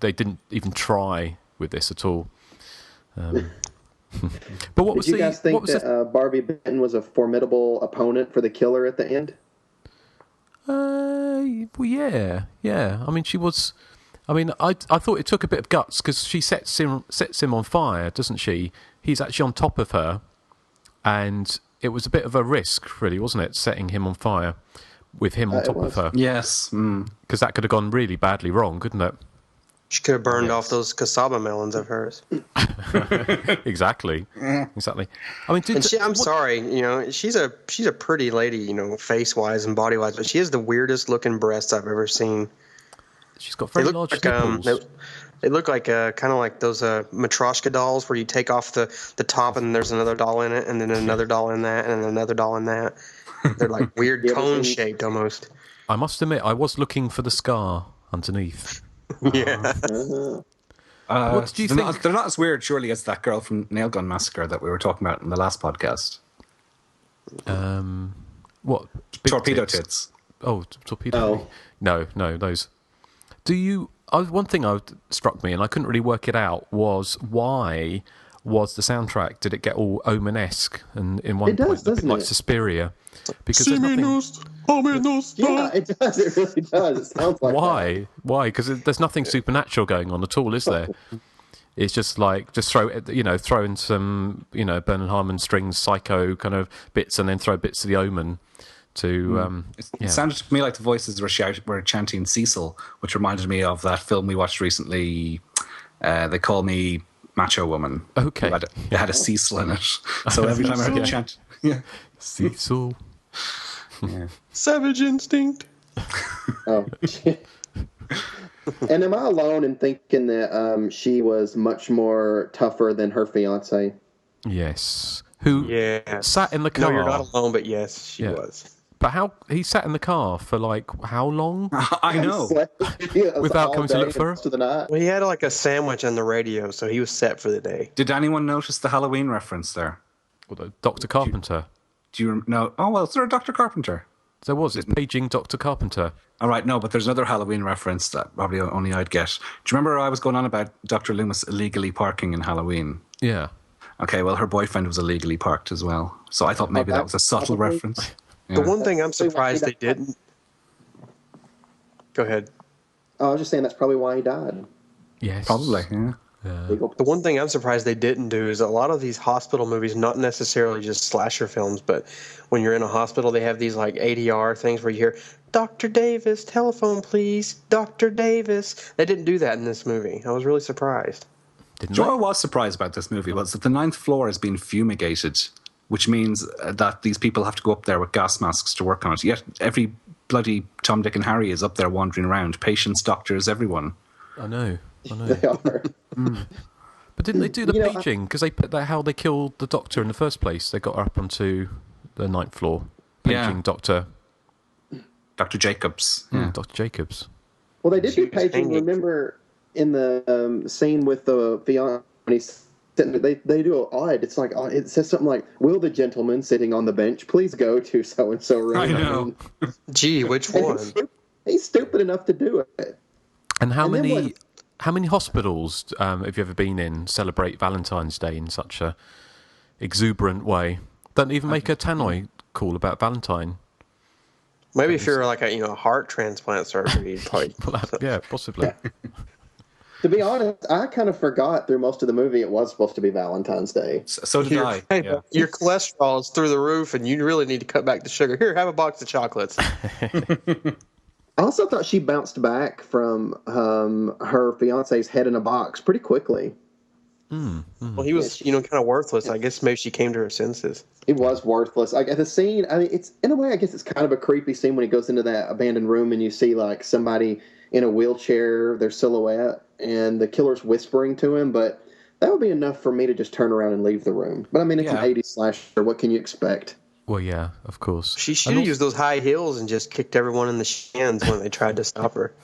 they didn't even try with this at all. But what did you guys think that Barbie Benton was a formidable opponent for the killer at the end? Well, yeah. I mean, she was. I mean, I thought it took a bit of guts because she sets him on fire, doesn't she? He's actually on top of her, and it was a bit of a risk, really, wasn't it? Setting him on fire with him on top of her. Yes. Because that could have gone really badly wrong, couldn't it? She could have burned off those cassava melons of hers. Exactly. Exactly. I mean, I'm sorry, she's a pretty lady, face-wise and body-wise, but she has the weirdest looking breasts I've ever seen. She's got very large nipples. They look like kind of like those Matryoshka dolls where you take off the top and there's another doll in it, and then another doll in that, and another doll in that. They're like weird cone-shaped almost. I must admit, I was looking for the scar underneath. Yeah. What do you think? They're not as weird, surely, as that girl from Nail Gun Massacre that we were talking about in the last podcast. What? Torpedo tits. Oh, torpedo. No, those. Do you? One thing struck me, and I couldn't really work it out, was why was the soundtrack? Did it get all Omen-esque and in one point a bit like Suspiria? Because there's nothing. Yeah, it does. It really does. It sounds like Why? Why? Because there's nothing supernatural going on at all, is there? It's just throw in some Bernard Harmon strings, psycho kind of bits, and then throw bits of the Omen. It sounded to me like the voices were chanting Cecil, which reminded me of that film we watched recently. They Call Me Macho Woman. Okay, it had a Cecil in it, so every time I heard it chant, Cecil. Yeah. Savage Instinct. Oh. And am I alone in thinking that she was much more tougher than her fiance? Yes. Who sat in the car? No, you're not alone, but yes, she was. But how he sat in the car for how long? I know. Without coming to look for her? Well, he had like a sandwich on the radio, so he was set for the day. Did anyone notice the Halloween reference there? Well, Dr. Carpenter. Do you know? Oh, well, is there a Dr. Carpenter? There was. It's paging Dr. Carpenter. All right, no, but there's another Halloween reference that probably only I'd get. Do you remember I was going on about Dr. Loomis illegally parking in Halloween? Yeah. Okay, well, her boyfriend was illegally parked as well. So I thought maybe that was a subtle reference. The one thing I'm surprised they didn't... Go ahead. I was just saying that's probably why he died. Yes. Probably, yeah. The one thing I'm surprised they didn't do is a lot of these hospital movies, not necessarily just slasher films, but when you're in a hospital, they have these like ADR things where you hear, Dr. Davis, telephone please, Dr. Davis. They didn't do that in this movie. I was really surprised. What I was surprised about this movie was that the 9th floor has been fumigated, which means that these people have to go up there with gas masks to work on it. Yet every bloody Tom, Dick and Harry is up there wandering around. Patients, doctors, everyone. I know. They are. But didn't they do the paging? Because they put how they killed the doctor in the first place. They got her up onto the 9th floor. Paging Dr. Jacobs. Yeah, Dr. Jacobs. Well, they did do paging. Remember in the scene with the fiance, they do an odd. It's like it says something like, "Will the gentleman sitting on the bench please go to so and so room?" I know. Gee, which one? He's stupid enough to do it. And how many hospitals have you ever been in celebrate Valentine's Day in such a exuberant way? Don't even make a tannoy call about Valentine. Maybe if you're like a heart transplant surgery, you'd probably yeah, possibly. To be honest, I kind of forgot through most of the movie it was supposed to be Valentine's Day. So did I. Hey, your cholesterol is through the roof, and you really need to cut back the sugar. Here, have a box of chocolates. I also thought she bounced back from her fiance's head in a box pretty quickly. Well, he was, kind of worthless. I guess maybe she came to her senses. It was worthless. Like the scene, I mean, it's in a way, I guess it's kind of a creepy scene when he goes into that abandoned room and you see like somebody in a wheelchair, their silhouette, and the killer's whispering to him. But that would be enough for me to just turn around and leave the room. But I mean, it's an 80s slasher. What can you expect? Well, yeah, of course. She should have used those high heels and just kicked everyone in the shins when they tried to stop her.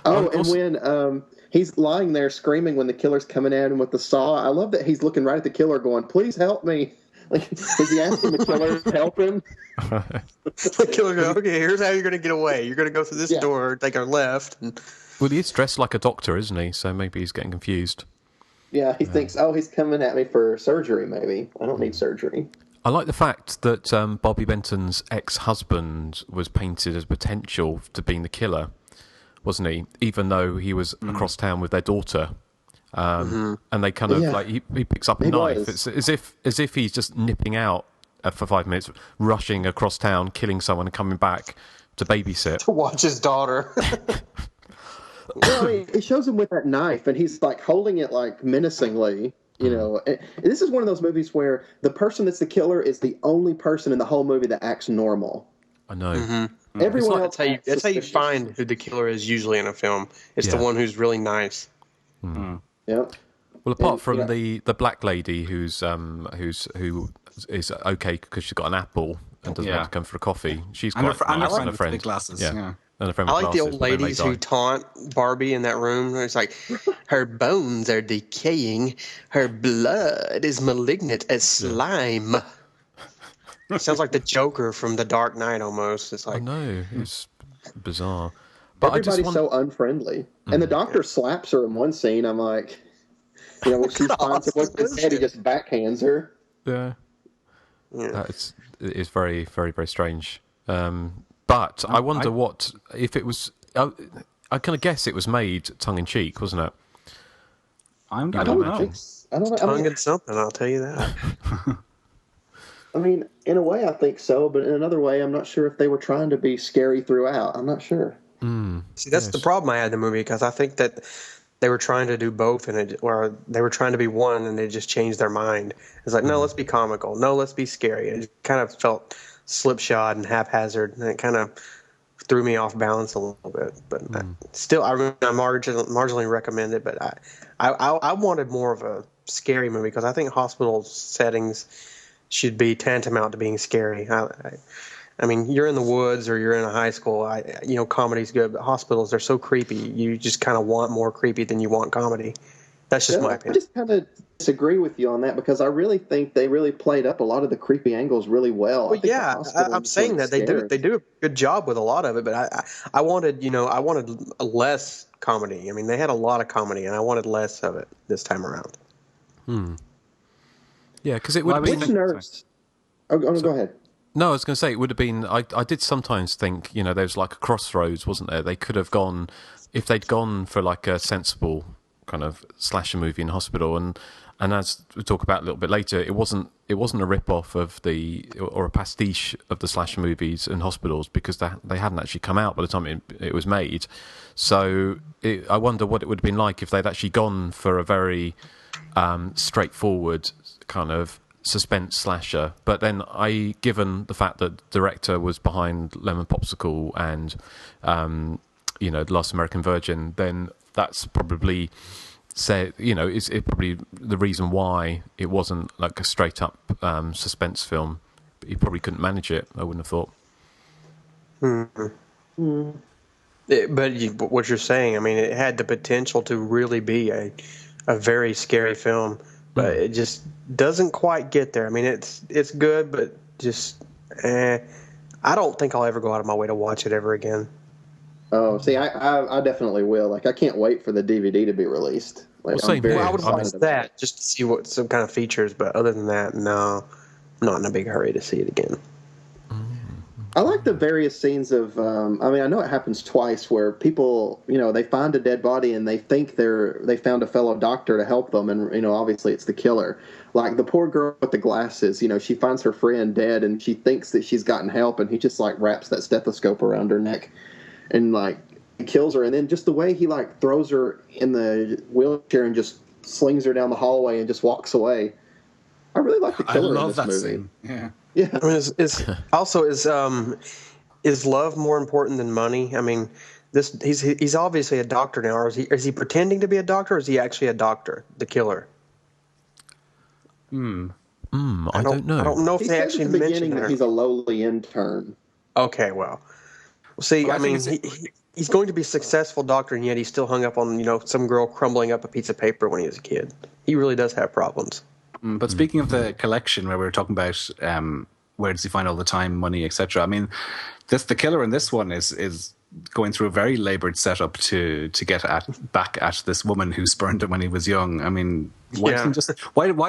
Oh, and when he's lying there screaming when the killer's coming at him with the saw, I love that he's looking right at the killer going, "Please help me." Like, is he asking the killer to help him? The killer goes, "Okay, here's how you're going to get away. You're going to go through this door, take our left." Well, he is dressed like a doctor, isn't he? So maybe he's getting confused. Yeah, he thinks, he's coming at me for surgery, maybe. I don't need surgery. I like the fact that Bobby Benton's ex-husband was painted as potential to being the killer, wasn't he? Even though he was across town with their daughter. And they kind of like he picks up a knife. It's as if he's just nipping out for 5 minutes, rushing across town, killing someone, and coming back to babysit. To watch his daughter. Well, it shows him with that knife, and he's like holding it like menacingly. You know, and this is one of those movies where the person that's the killer is the only person in the whole movie that acts normal. I know. Mm-hmm. Everyone else. That's how you find who the killer is usually in a film. It's the one who's really nice. Yep. Well, apart from the black lady who is okay because she's got an apple and doesn't want to come for a coffee. She's quite nice and a friend. Glasses. Yeah. And a friend I with like the glasses, old ladies who taunt Barbie in that room. It's like, her bones are decaying. Her blood is malignant as slime. It sounds like the Joker from The Dark Knight almost. It's like, I know, it's bizarre. But everybody's so unfriendly. And the doctor slaps her in one scene. I'm like, when she finds him with his head, he just backhands her. Yeah. It is very, very, very strange. But I wonder what if it was. I kind of guess it was made tongue in cheek, wasn't it? I don't know. Tongue in something, I'll tell you that. I mean, in a way, I think so, but in another way, I'm not sure if they were trying to be scary throughout. I'm not sure. See, that's the problem I had in the movie, because I think that they were trying to do both, or they were trying to be one, and they just changed their mind. It's like, no, let's be comical. No, let's be scary. It kind of felt slipshod and haphazard, and it kind of threw me off balance a little bit. But still, I marginally recommend it. But I wanted more of a scary movie, because I think hospital settings should be tantamount to being scary. I mean, you're in the woods or you're in a high school. Comedy's good, but hospitals, they're so creepy. You just kind of want more creepy than you want comedy. That's just my opinion. I just kind of disagree with you on that, because I really think they really played up a lot of the creepy angles really well. Well, yeah, I'm saying that they do a good job with a lot of it, but I wanted less comedy. I mean, they had a lot of comedy, and I wanted less of it this time around. Yeah, because it would have been. Nurse? Go ahead. No, I was going to say it would have been. I did sometimes think, there was like a crossroads, wasn't there? They could have gone, if they'd gone for like a sensible kind of slasher movie in hospital, and as we talk about a little bit later, it wasn't a rip-off of or a pastiche of the slasher movies in hospitals, because they hadn't actually come out by the time it was made. So I wonder what it would have been like if they'd actually gone for a very straightforward kind of suspense slasher. But then given the fact that the director was behind Lemon Popsicle and The Last American Virgin, then that's probably it's probably the reason why it wasn't like a straight up suspense film. But he probably couldn't manage it, I wouldn't have thought. But what you're saying, I mean, it had the potential to really be a very scary film, but it just doesn't quite get there. I mean, it's good, but just I don't think I'll ever go out of my way to watch it ever again. Oh, see, I definitely will. Like, I can't wait for the DVD to be released. Like, same here. I would watch that just to see what some kind of features, but other than that, no, I'm not in a big hurry to see it again. I like the various scenes of, I know it happens twice where people, they find a dead body and they think they found a fellow doctor to help them, and, obviously it's the killer. Like the poor girl with the glasses, she finds her friend dead and she thinks that she's gotten help, and he just, like, wraps that stethoscope around her neck and, like, kills her. And then just the way he, like, throws her in the wheelchair and just slings her down the hallway and just walks away. I really like the killer in this movie. Scene. Yeah. Yeah. I mean, is love more important than money? I mean, he's obviously a doctor now. Or is he pretending to be a doctor, or is he actually a doctor, the killer? I don't know. I don't know if they actually mentioned that he's a lowly intern. Okay, well, see, I mean, he's going to be a successful doctor, and yet he's still hung up on some girl crumbling up a piece of paper when he was a kid. He really does have problems. But speaking of the collection, where we were talking about where does he find all the time, money, etc. I mean, the killer in this one is going through a very laboured setup to get back at this woman who spurned him when he was young. I mean, why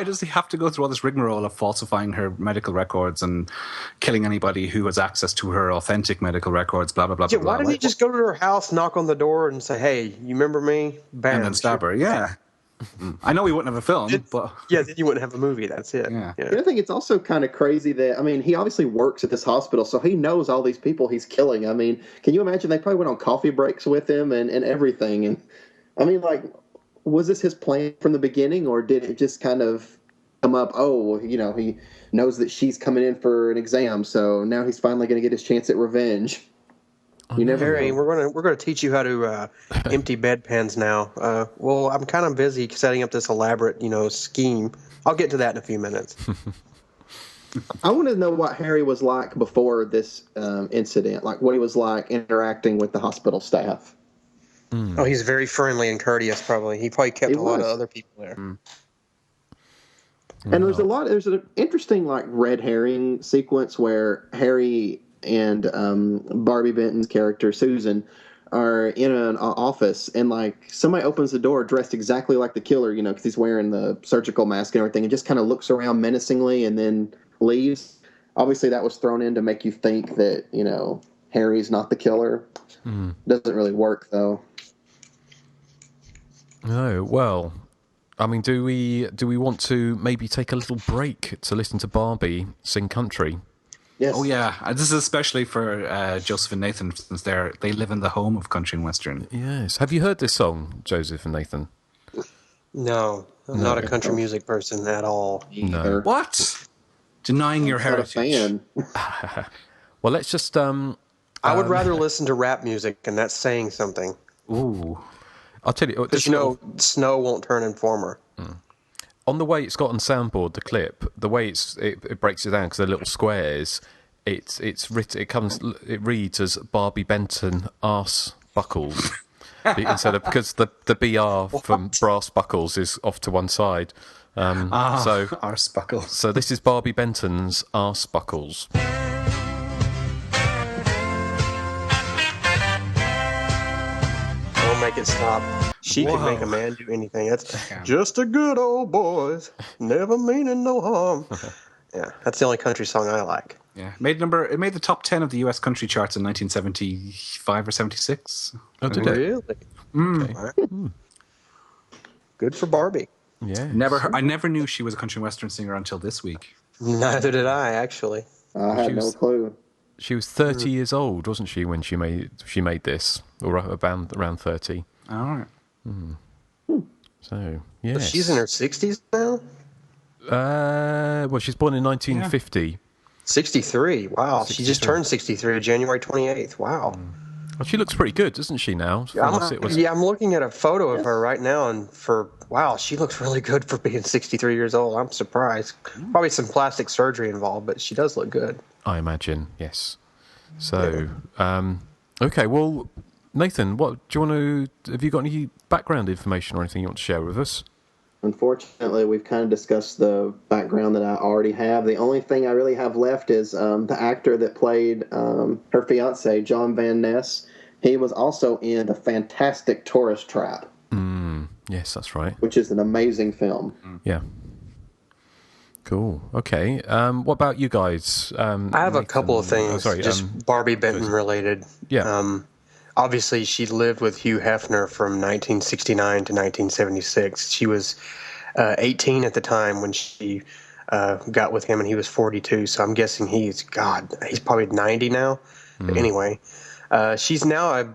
does he have to go through all this rigmarole of falsifying her medical records and killing anybody who has access to her authentic medical records? Blah blah blah. Yeah, blah, why didn't he just go to her house, knock on the door, and say, "Hey, you remember me?" Bam, and then stab her. Yeah. I know we wouldn't have a film, but then you wouldn't have a movie. That's it. Yeah. I think it's also kind of crazy that, I mean, he obviously works at this hospital, so he knows all these people he's killing. I mean, can you imagine they probably went on coffee breaks with him and everything? And I mean, like, was this his plan from the beginning, or did it just kind of come up, he knows that she's coming in for an exam, so now he's finally going to get his chance at revenge? You never Harry, know. we're gonna teach you how to empty bedpans now. Well, I'm kind of busy setting up this elaborate, scheme. I'll get to that in a few minutes. I want to know what Harry was like before this incident, like what he was like interacting with the hospital staff. Oh, he's very friendly and courteous. Probably he kept a lot of other people there. And there's an interesting like red herring sequence where Harry and Barbie Benton's character Susan are in an office, and like somebody opens the door dressed exactly like the killer, because he's wearing the surgical mask and everything, and just kind of looks around menacingly and then leaves. Obviously that was thrown in to make you think that Harry's not the killer. Doesn't really work though. No, well, I mean, do we want to maybe take a little break to listen to Barbie sing country? Yes. Oh yeah, this is especially for Joseph and Nathan, since they live in the home of country and western. Yes. Have you heard this song, Joseph and Nathan? No, I'm not a country music person at all. No. What? Denying your heritage. Not a fan. Well, let's just. I would rather listen to rap music, and that's saying something. Ooh. I'll tell you. Because snow won't turn informer. On the way it's got on soundboard, the clip, the way it breaks it down because they're little squares. It's written. It reads as Barbie Benton arse buckles instead of, because the BR from brass buckles is off to one side. So arse buckles. So this is Barbie Benton's arse buckles. Don't make it stop. She can make a man do anything. That's just a good old boys, never meaning no harm. Yeah, that's the only country song I like. Yeah, it made the top 10 of the U.S. country charts in 1975 or 76. Oh, did it? Really? Okay. Good for Barbie. Yeah. I never knew she was a country western singer until this week. Neither did I, actually. I had no clue. She was 30 years old, wasn't she, when she made this, or around 30? All right. So, yes. But she's in her 60s now? Well, she's born in 1950. 63. Wow. 63. She just turned 63 January 28th. Wow. Well, she looks pretty good, doesn't she, now? I'm looking at a photo of her right now, and wow, she looks really good for being 63 years old. I'm surprised. Probably some plastic surgery involved, but she does look good. I imagine, yes. So, okay, well, Nathan, have you got any background information or anything you want to share with us? Unfortunately, we've kind of discussed the background that I already have. The only thing I really have left is the actor that played her fiance, John Van Ness. He was also in the fantastic Tourist Trap. Yes, that's right. Which is an amazing film. Yeah. Cool. Okay. What about you guys? I have a couple of things, just Barbie Benton related. Yeah. Obviously, she lived with Hugh Hefner from 1969 to 1976. She was 18 at the time when she got with him, and he was 42. So I'm guessing he's probably 90 now. But anyway, she's now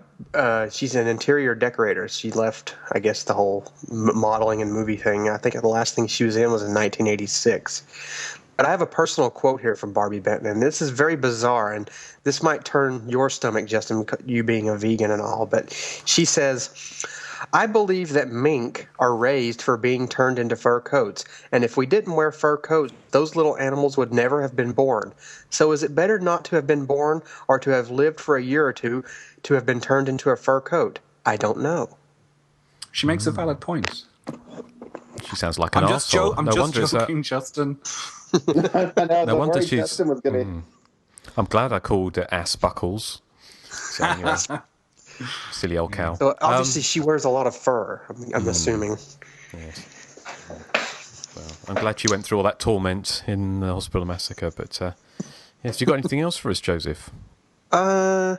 she's an interior decorator. She left, I guess, the whole modeling and movie thing. I think the last thing she was in was in 1986. But I have a personal quote here from Barbie Benton, and this is very bizarre, and this might turn your stomach, Justin, you being a vegan and all, but she says, "I believe that mink are raised for being turned into fur coats, and if we didn't wear fur coats, those little animals would never have been born. So is it better not to have been born or to have lived for a year or two to have been turned into a fur coat? I don't know." She makes a valid point. She sounds like an arsehole. I'm just joking, Justin. No wonder she's. I'm glad I called it ass buckles. So, anyway, silly old cow. So obviously she wears a lot of fur, I'm assuming. Yes. Well, I'm glad she went through all that torment in the hospital massacre. But yes, you got anything else for us, Joseph? No,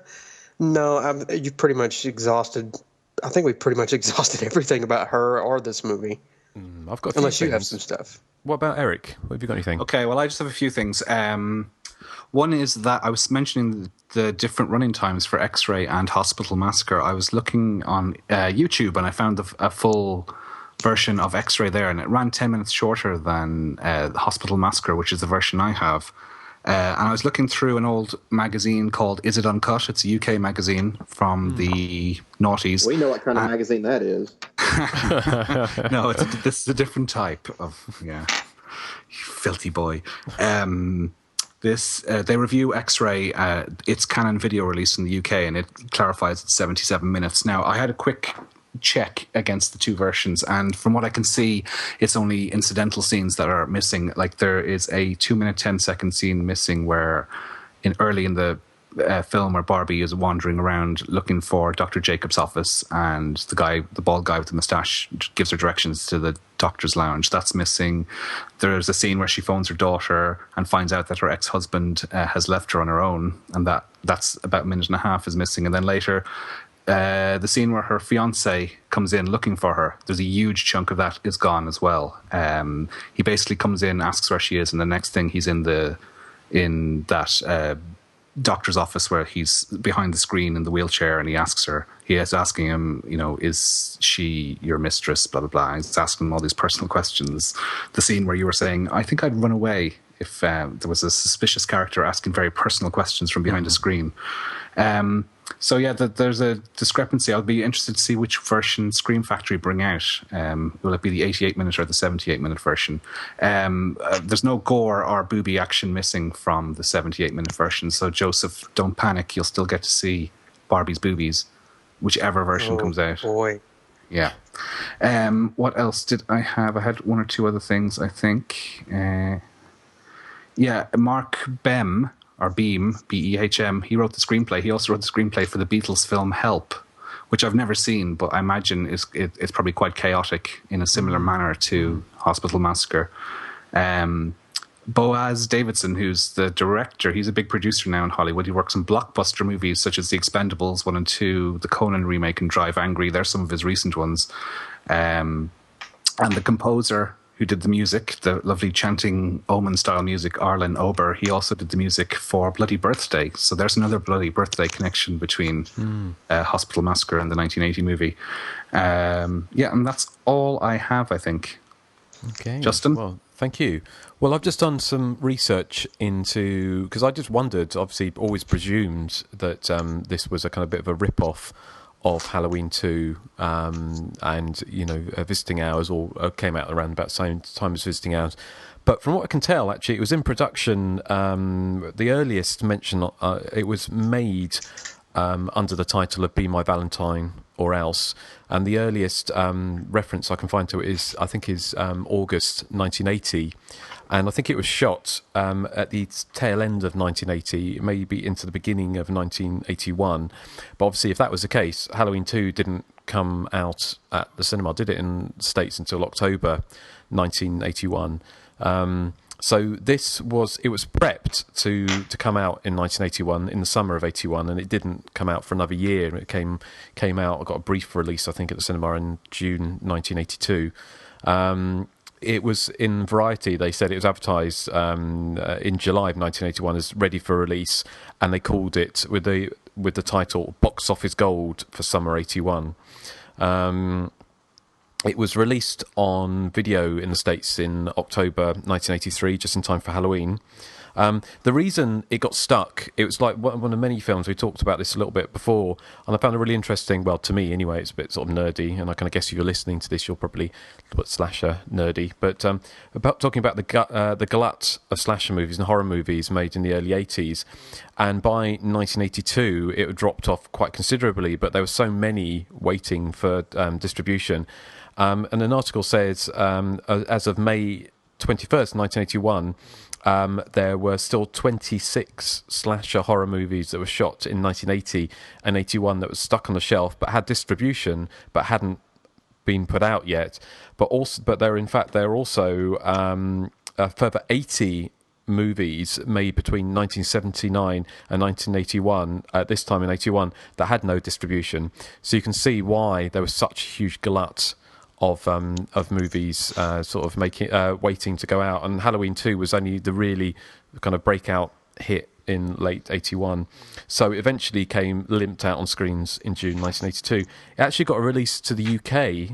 you pretty much exhausted. I think we pretty much exhausted everything about her or this movie. I've got a few Unless you have things. some stuff. What about Eric? Have you got anything? Okay, well, I just have a few things. One is that I was mentioning the different running times for X-Ray and Hospital Massacre. I was looking on YouTube and I found a full version of X-Ray there, and it ran 10 minutes shorter than Hospital Massacre, which is the version I have. And I was looking through an old magazine called Is It Uncut? It's a UK magazine from the noughties. We know what kind of magazine that is. No, this is a different type of, you filthy boy. They review X-Ray, its Canon video release in the UK, and it clarifies it's 77 minutes. Now, I had a quick check against the two versions, and from what I can see, it's only incidental scenes that are missing. Like, there is a 2-minute 10-second scene missing where early in the film where Barbie is wandering around looking for Dr. Jacobs' office, and the bald guy with the moustache gives her directions to the doctor's lounge. That's missing. There's a scene where she phones her daughter and finds out that her ex-husband has left her on her own, and that's about a minute and a half is missing. And then later, the scene where her fiance comes in looking for her, there's a huge chunk of that is gone as well. He basically comes in, asks where she is, and the next thing he's in that doctor's office where he's behind the screen in the wheelchair, and he is asking him, is she your mistress, blah, blah, blah. He's asking him all these personal questions. The scene where you were saying, I think I'd run away if there was a suspicious character asking very personal questions from behind a screen. So yeah, there's a discrepancy. I'll be interested to see which version Scream Factory bring out. Will it be the 88-minute or the 78-minute version? There's no gore or booby action missing from the 78-minute version. So Joseph, don't panic. You'll still get to see Barbie's boobies, whichever version comes out. Boy. Yeah. What else did I have? I had one or two other things, I think. Mark Behm, or Beam, B-E-H-M, he wrote the screenplay. He also wrote the screenplay for the Beatles film Help, which I've never seen, but I imagine it's probably quite chaotic in a similar manner to Hospital Massacre. Boaz Davidson, who's the director, he's a big producer now in Hollywood. He works on blockbuster movies such as The Expendables 1 and 2, the Conan remake, and Drive Angry. They're some of his recent ones. And the composer who did the music, the lovely chanting Omen-style music, Arlen Ober, he also did the music for Bloody Birthday. So there's another Bloody Birthday connection between Hospital Massacre and the 1980 movie. And that's all I have, I think. Okay. Justin? Well, thank you. Well, I've just done some research into... Because I just wondered, obviously always presumed that this was a kind of bit of a rip-off of Halloween 2, and Visiting Hours, or came out around about the same time as Visiting Hours. But from what I can tell, actually, it was in production. The earliest mention, it was made under the title of Be My Valentine or Else, and the earliest reference I can find to it is August 1980. And I think it was shot at the tail end of 1980, maybe into the beginning of 1981. But obviously, if that was the case, Halloween 2 didn't come out at the cinema, did it, in the States until October 1981. So it was prepped to come out in 1981, in the summer of 81, and it didn't come out for another year. It came out, got a brief release, I think, at the cinema in June 1982. It was in Variety. They said it was advertised in July of 1981 as ready for release, and they called it with the title Box Office Gold for summer 81. It was released on video in the States in October 1983, just in time for Halloween. The reason it got stuck, it was like one of many films, we talked about this a little bit before, and I found it really interesting. Well, to me anyway, it's a bit sort of nerdy, and I kind of guess if you're listening to this, you're probably slasher nerdy. But about talking about the glut of slasher movies and horror movies made in the early 80s, and by 1982 it dropped off quite considerably. But there were so many waiting for distribution, and an article says as of May 21st, 1981. There were still 26 slasher horror movies that were shot in 1980 and 81 that was stuck on the shelf but had distribution but hadn't been put out yet. But there are also a further 80 movies made between 1979 and 1981, at this time in 81, that had no distribution. So you can see why there was such a huge glut of movies sort of waiting to go out, and Halloween 2 was only the really kind of breakout hit in late 81, so it eventually came limped out on screens in June 1982. It actually got a release to the UK.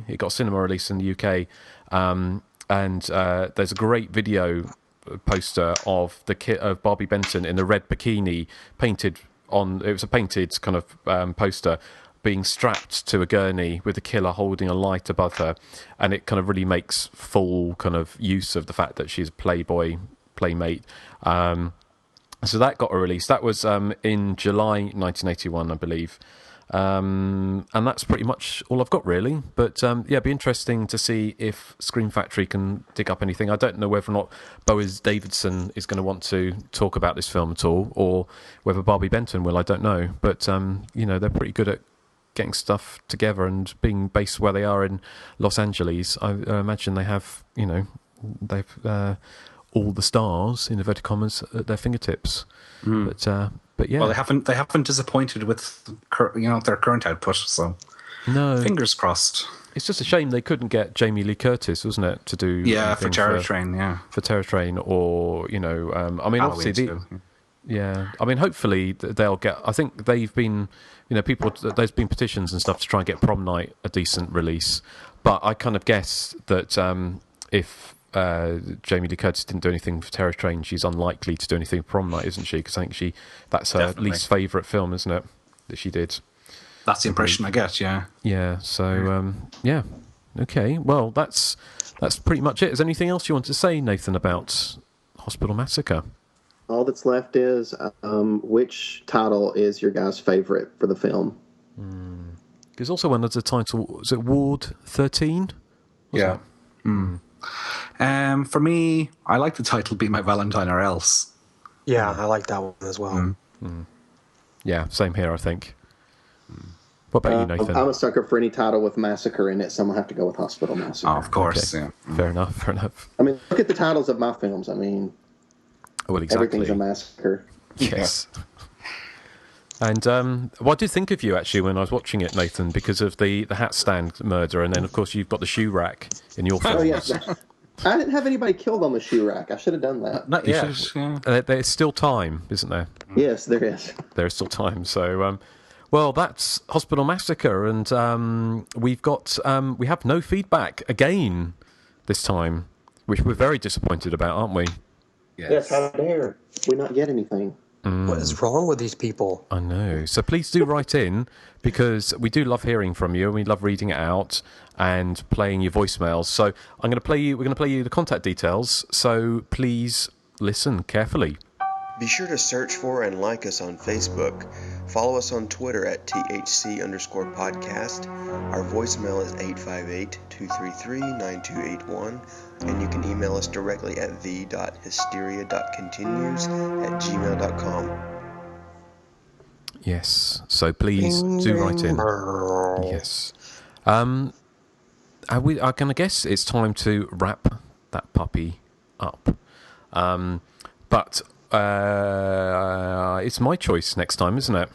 It got a cinema release in the UK, and there's a great video poster of of Barbie Benton in the red bikini painted on. It was a painted kind of poster being strapped to a gurney with the killer holding a light above her, and it kind of really makes full kind of use of the fact that she's a Playboy playmate. So that got a release. That was in July 1981, I believe. And that's pretty much all I've got, really. But, it'd be interesting to see if Scream Factory can dig up anything. I don't know whether or not Boaz Davidson is going to want to talk about this film at all, or whether Barbie Benton will, I don't know. But, they're pretty good at getting stuff together, and being based where they are in Los Angeles, I imagine they have, they've... all the stars, in inverted commas, at their fingertips. But yeah. Well, they haven't disappointed with their current output, so no, fingers crossed. It's just a shame they couldn't get Jamie Lee Curtis, wasn't it, to do for Terror Train, for Terror Train, or I mean, obviously I mean, hopefully they'll get. I think they've been, people. There's been petitions and stuff to try and get Prom Night a decent release, but I kind of guess that if Jamie Lee Curtis didn't do anything for Terror Train, she's unlikely to do anything for Prom Night, isn't she? Because I think that's her least favourite film, isn't it, that she did? That's the impression I get, yeah. Yeah, so, okay. Well, that's pretty much it. Is there anything else you want to say, Nathan, about Hospital Massacre? All that's left is, which title is your guys' favourite for the film? There's also one that's a title, is it Ward 13? Yeah. For me, I like the title Be My Valentine or Else. Yeah, I like that one as well. Yeah, same here, I think. What about you, Nathan? I'm a sucker for any title with Massacre in it, so I'm going to have to go with Hospital Massacre. Oh, of course, okay. Yeah. Fair enough. I mean, look at the titles of my films. I mean, well, exactly. Everything's a massacre. Yes. And I did think of you, actually, when I was watching it, Nathan, because of the hat stand murder, and then, of course, you've got the shoe rack in your films. Oh, yes. I didn't have anybody killed on the shoe rack. I should have done that. Not yet. There's still time, isn't there? Yes, there is. There is still time. So, well, that's Hospital Massacre, and we have no feedback again this time, which we're very disappointed about, aren't we? Yes, how dare we not get anything? What is wrong with these people? I know. So please do write in, because we do love hearing from you, and we love reading it out and playing your voicemails. So we're going to play you the contact details. So please listen carefully. Be sure to search for and like us on Facebook. Follow us on Twitter at THC_podcast. Our voicemail is 858-233-9281. And you can email us directly at the.hysteria.continues@gmail.com. Yes. So please do write in. Yes. I'm going to guess it's time to wrap that puppy up. But it's my choice next time, isn't it?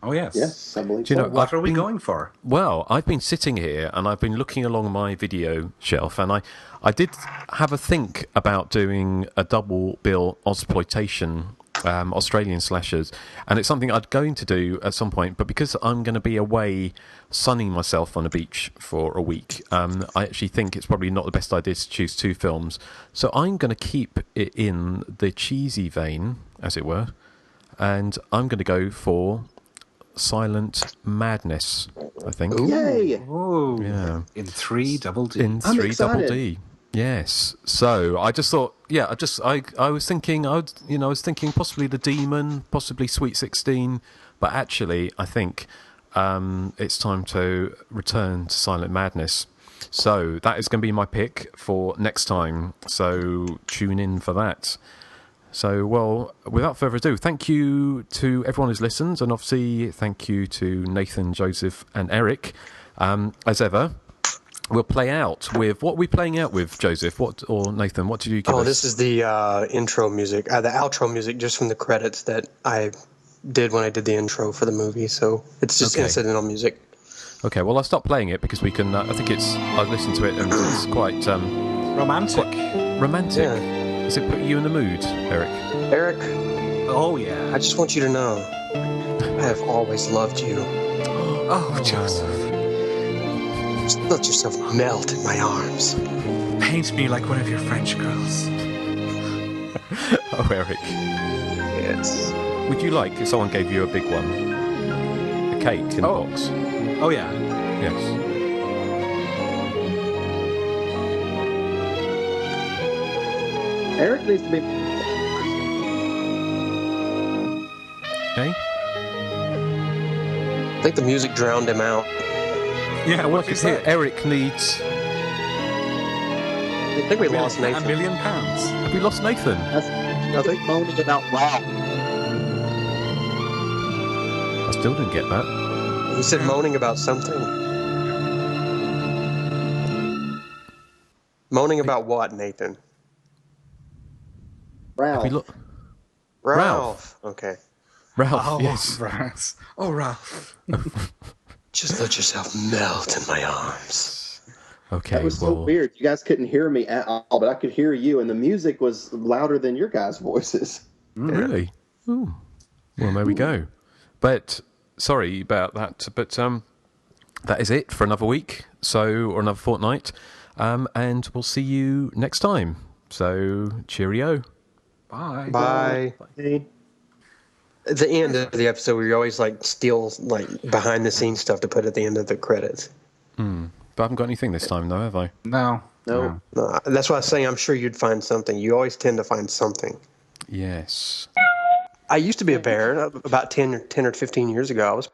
Oh, yes. Yes, I believe so. What are we going for? Well, I've been sitting here and I've been looking along my video shelf, and I did have a think about doing a double bill Ozploitation Australian slashers, and it's something I'd going to do at some point, but because I'm going to be away sunning myself on a beach for a week, I actually think it's probably not the best idea to choose two films, so I'm going to keep it in the cheesy vein, as it were, and I'm going to go for Silent Madness, I think. Ooh. Yay! Ooh. Yeah. In 3 double D. In 3 double D. Yes. So I just thought, I was thinking, possibly The Demon, possibly Sweet 16, but actually I think it's time to return to Silent Madness. So that is going to be my pick for next time. So tune in for that. So, well, without further ado, thank you to everyone who's listened, and obviously thank you to Nathan, Joseph, and Erik. As ever, we'll play out with... What are we playing out with, Joseph? Or Nathan, what did you give us? This is the intro music, the outro music, just from the credits that I did when I did the intro for the movie. So it's just incidental music. Okay, well, I'll stop playing it because we can. I think I've listened to it and it's quite romantic. Romantic. Yeah. Does it put you in the mood, Erik? Eric, Oh, yeah. I just want you to know, I have always loved you. Oh, Joseph. Just let yourself melt in my arms. Paint me like one of your French girls. Oh, Erik. Yes. Would you like if someone gave you a big one? A cake in a box? Oh, yeah. Yes. Erik needs to be. Hey? I think the music drowned him out. Yeah, what Because is here, that? Erik needs. I think we lost Nathan. £1 million. Have we lost Nathan? I think moaning about wow. I still didn't get that. He said moaning about something. Moaning about what, Nathan? Have we Ralph. Ralph. Okay. Ralph, Oh, yes. Ralph. Oh, Ralph. Just let yourself melt in my arms. Okay, That was so weird. You guys couldn't hear me at all, but I could hear you, and the music was louder than your guys' voices. Really? Ooh. Well, there we go. But sorry about that. But that is it for another week, or another fortnight, and we'll see you next time. So cheerio. Bye. Bye. At the end of the episode, we always steal behind the scenes stuff to put at the end of the credits. But I haven't got anything this time, though, have I? No. No, that's why I was saying I'm sure you'd find something. You always tend to find something. Yes. I used to be a bear about 10 or 15 years ago. I was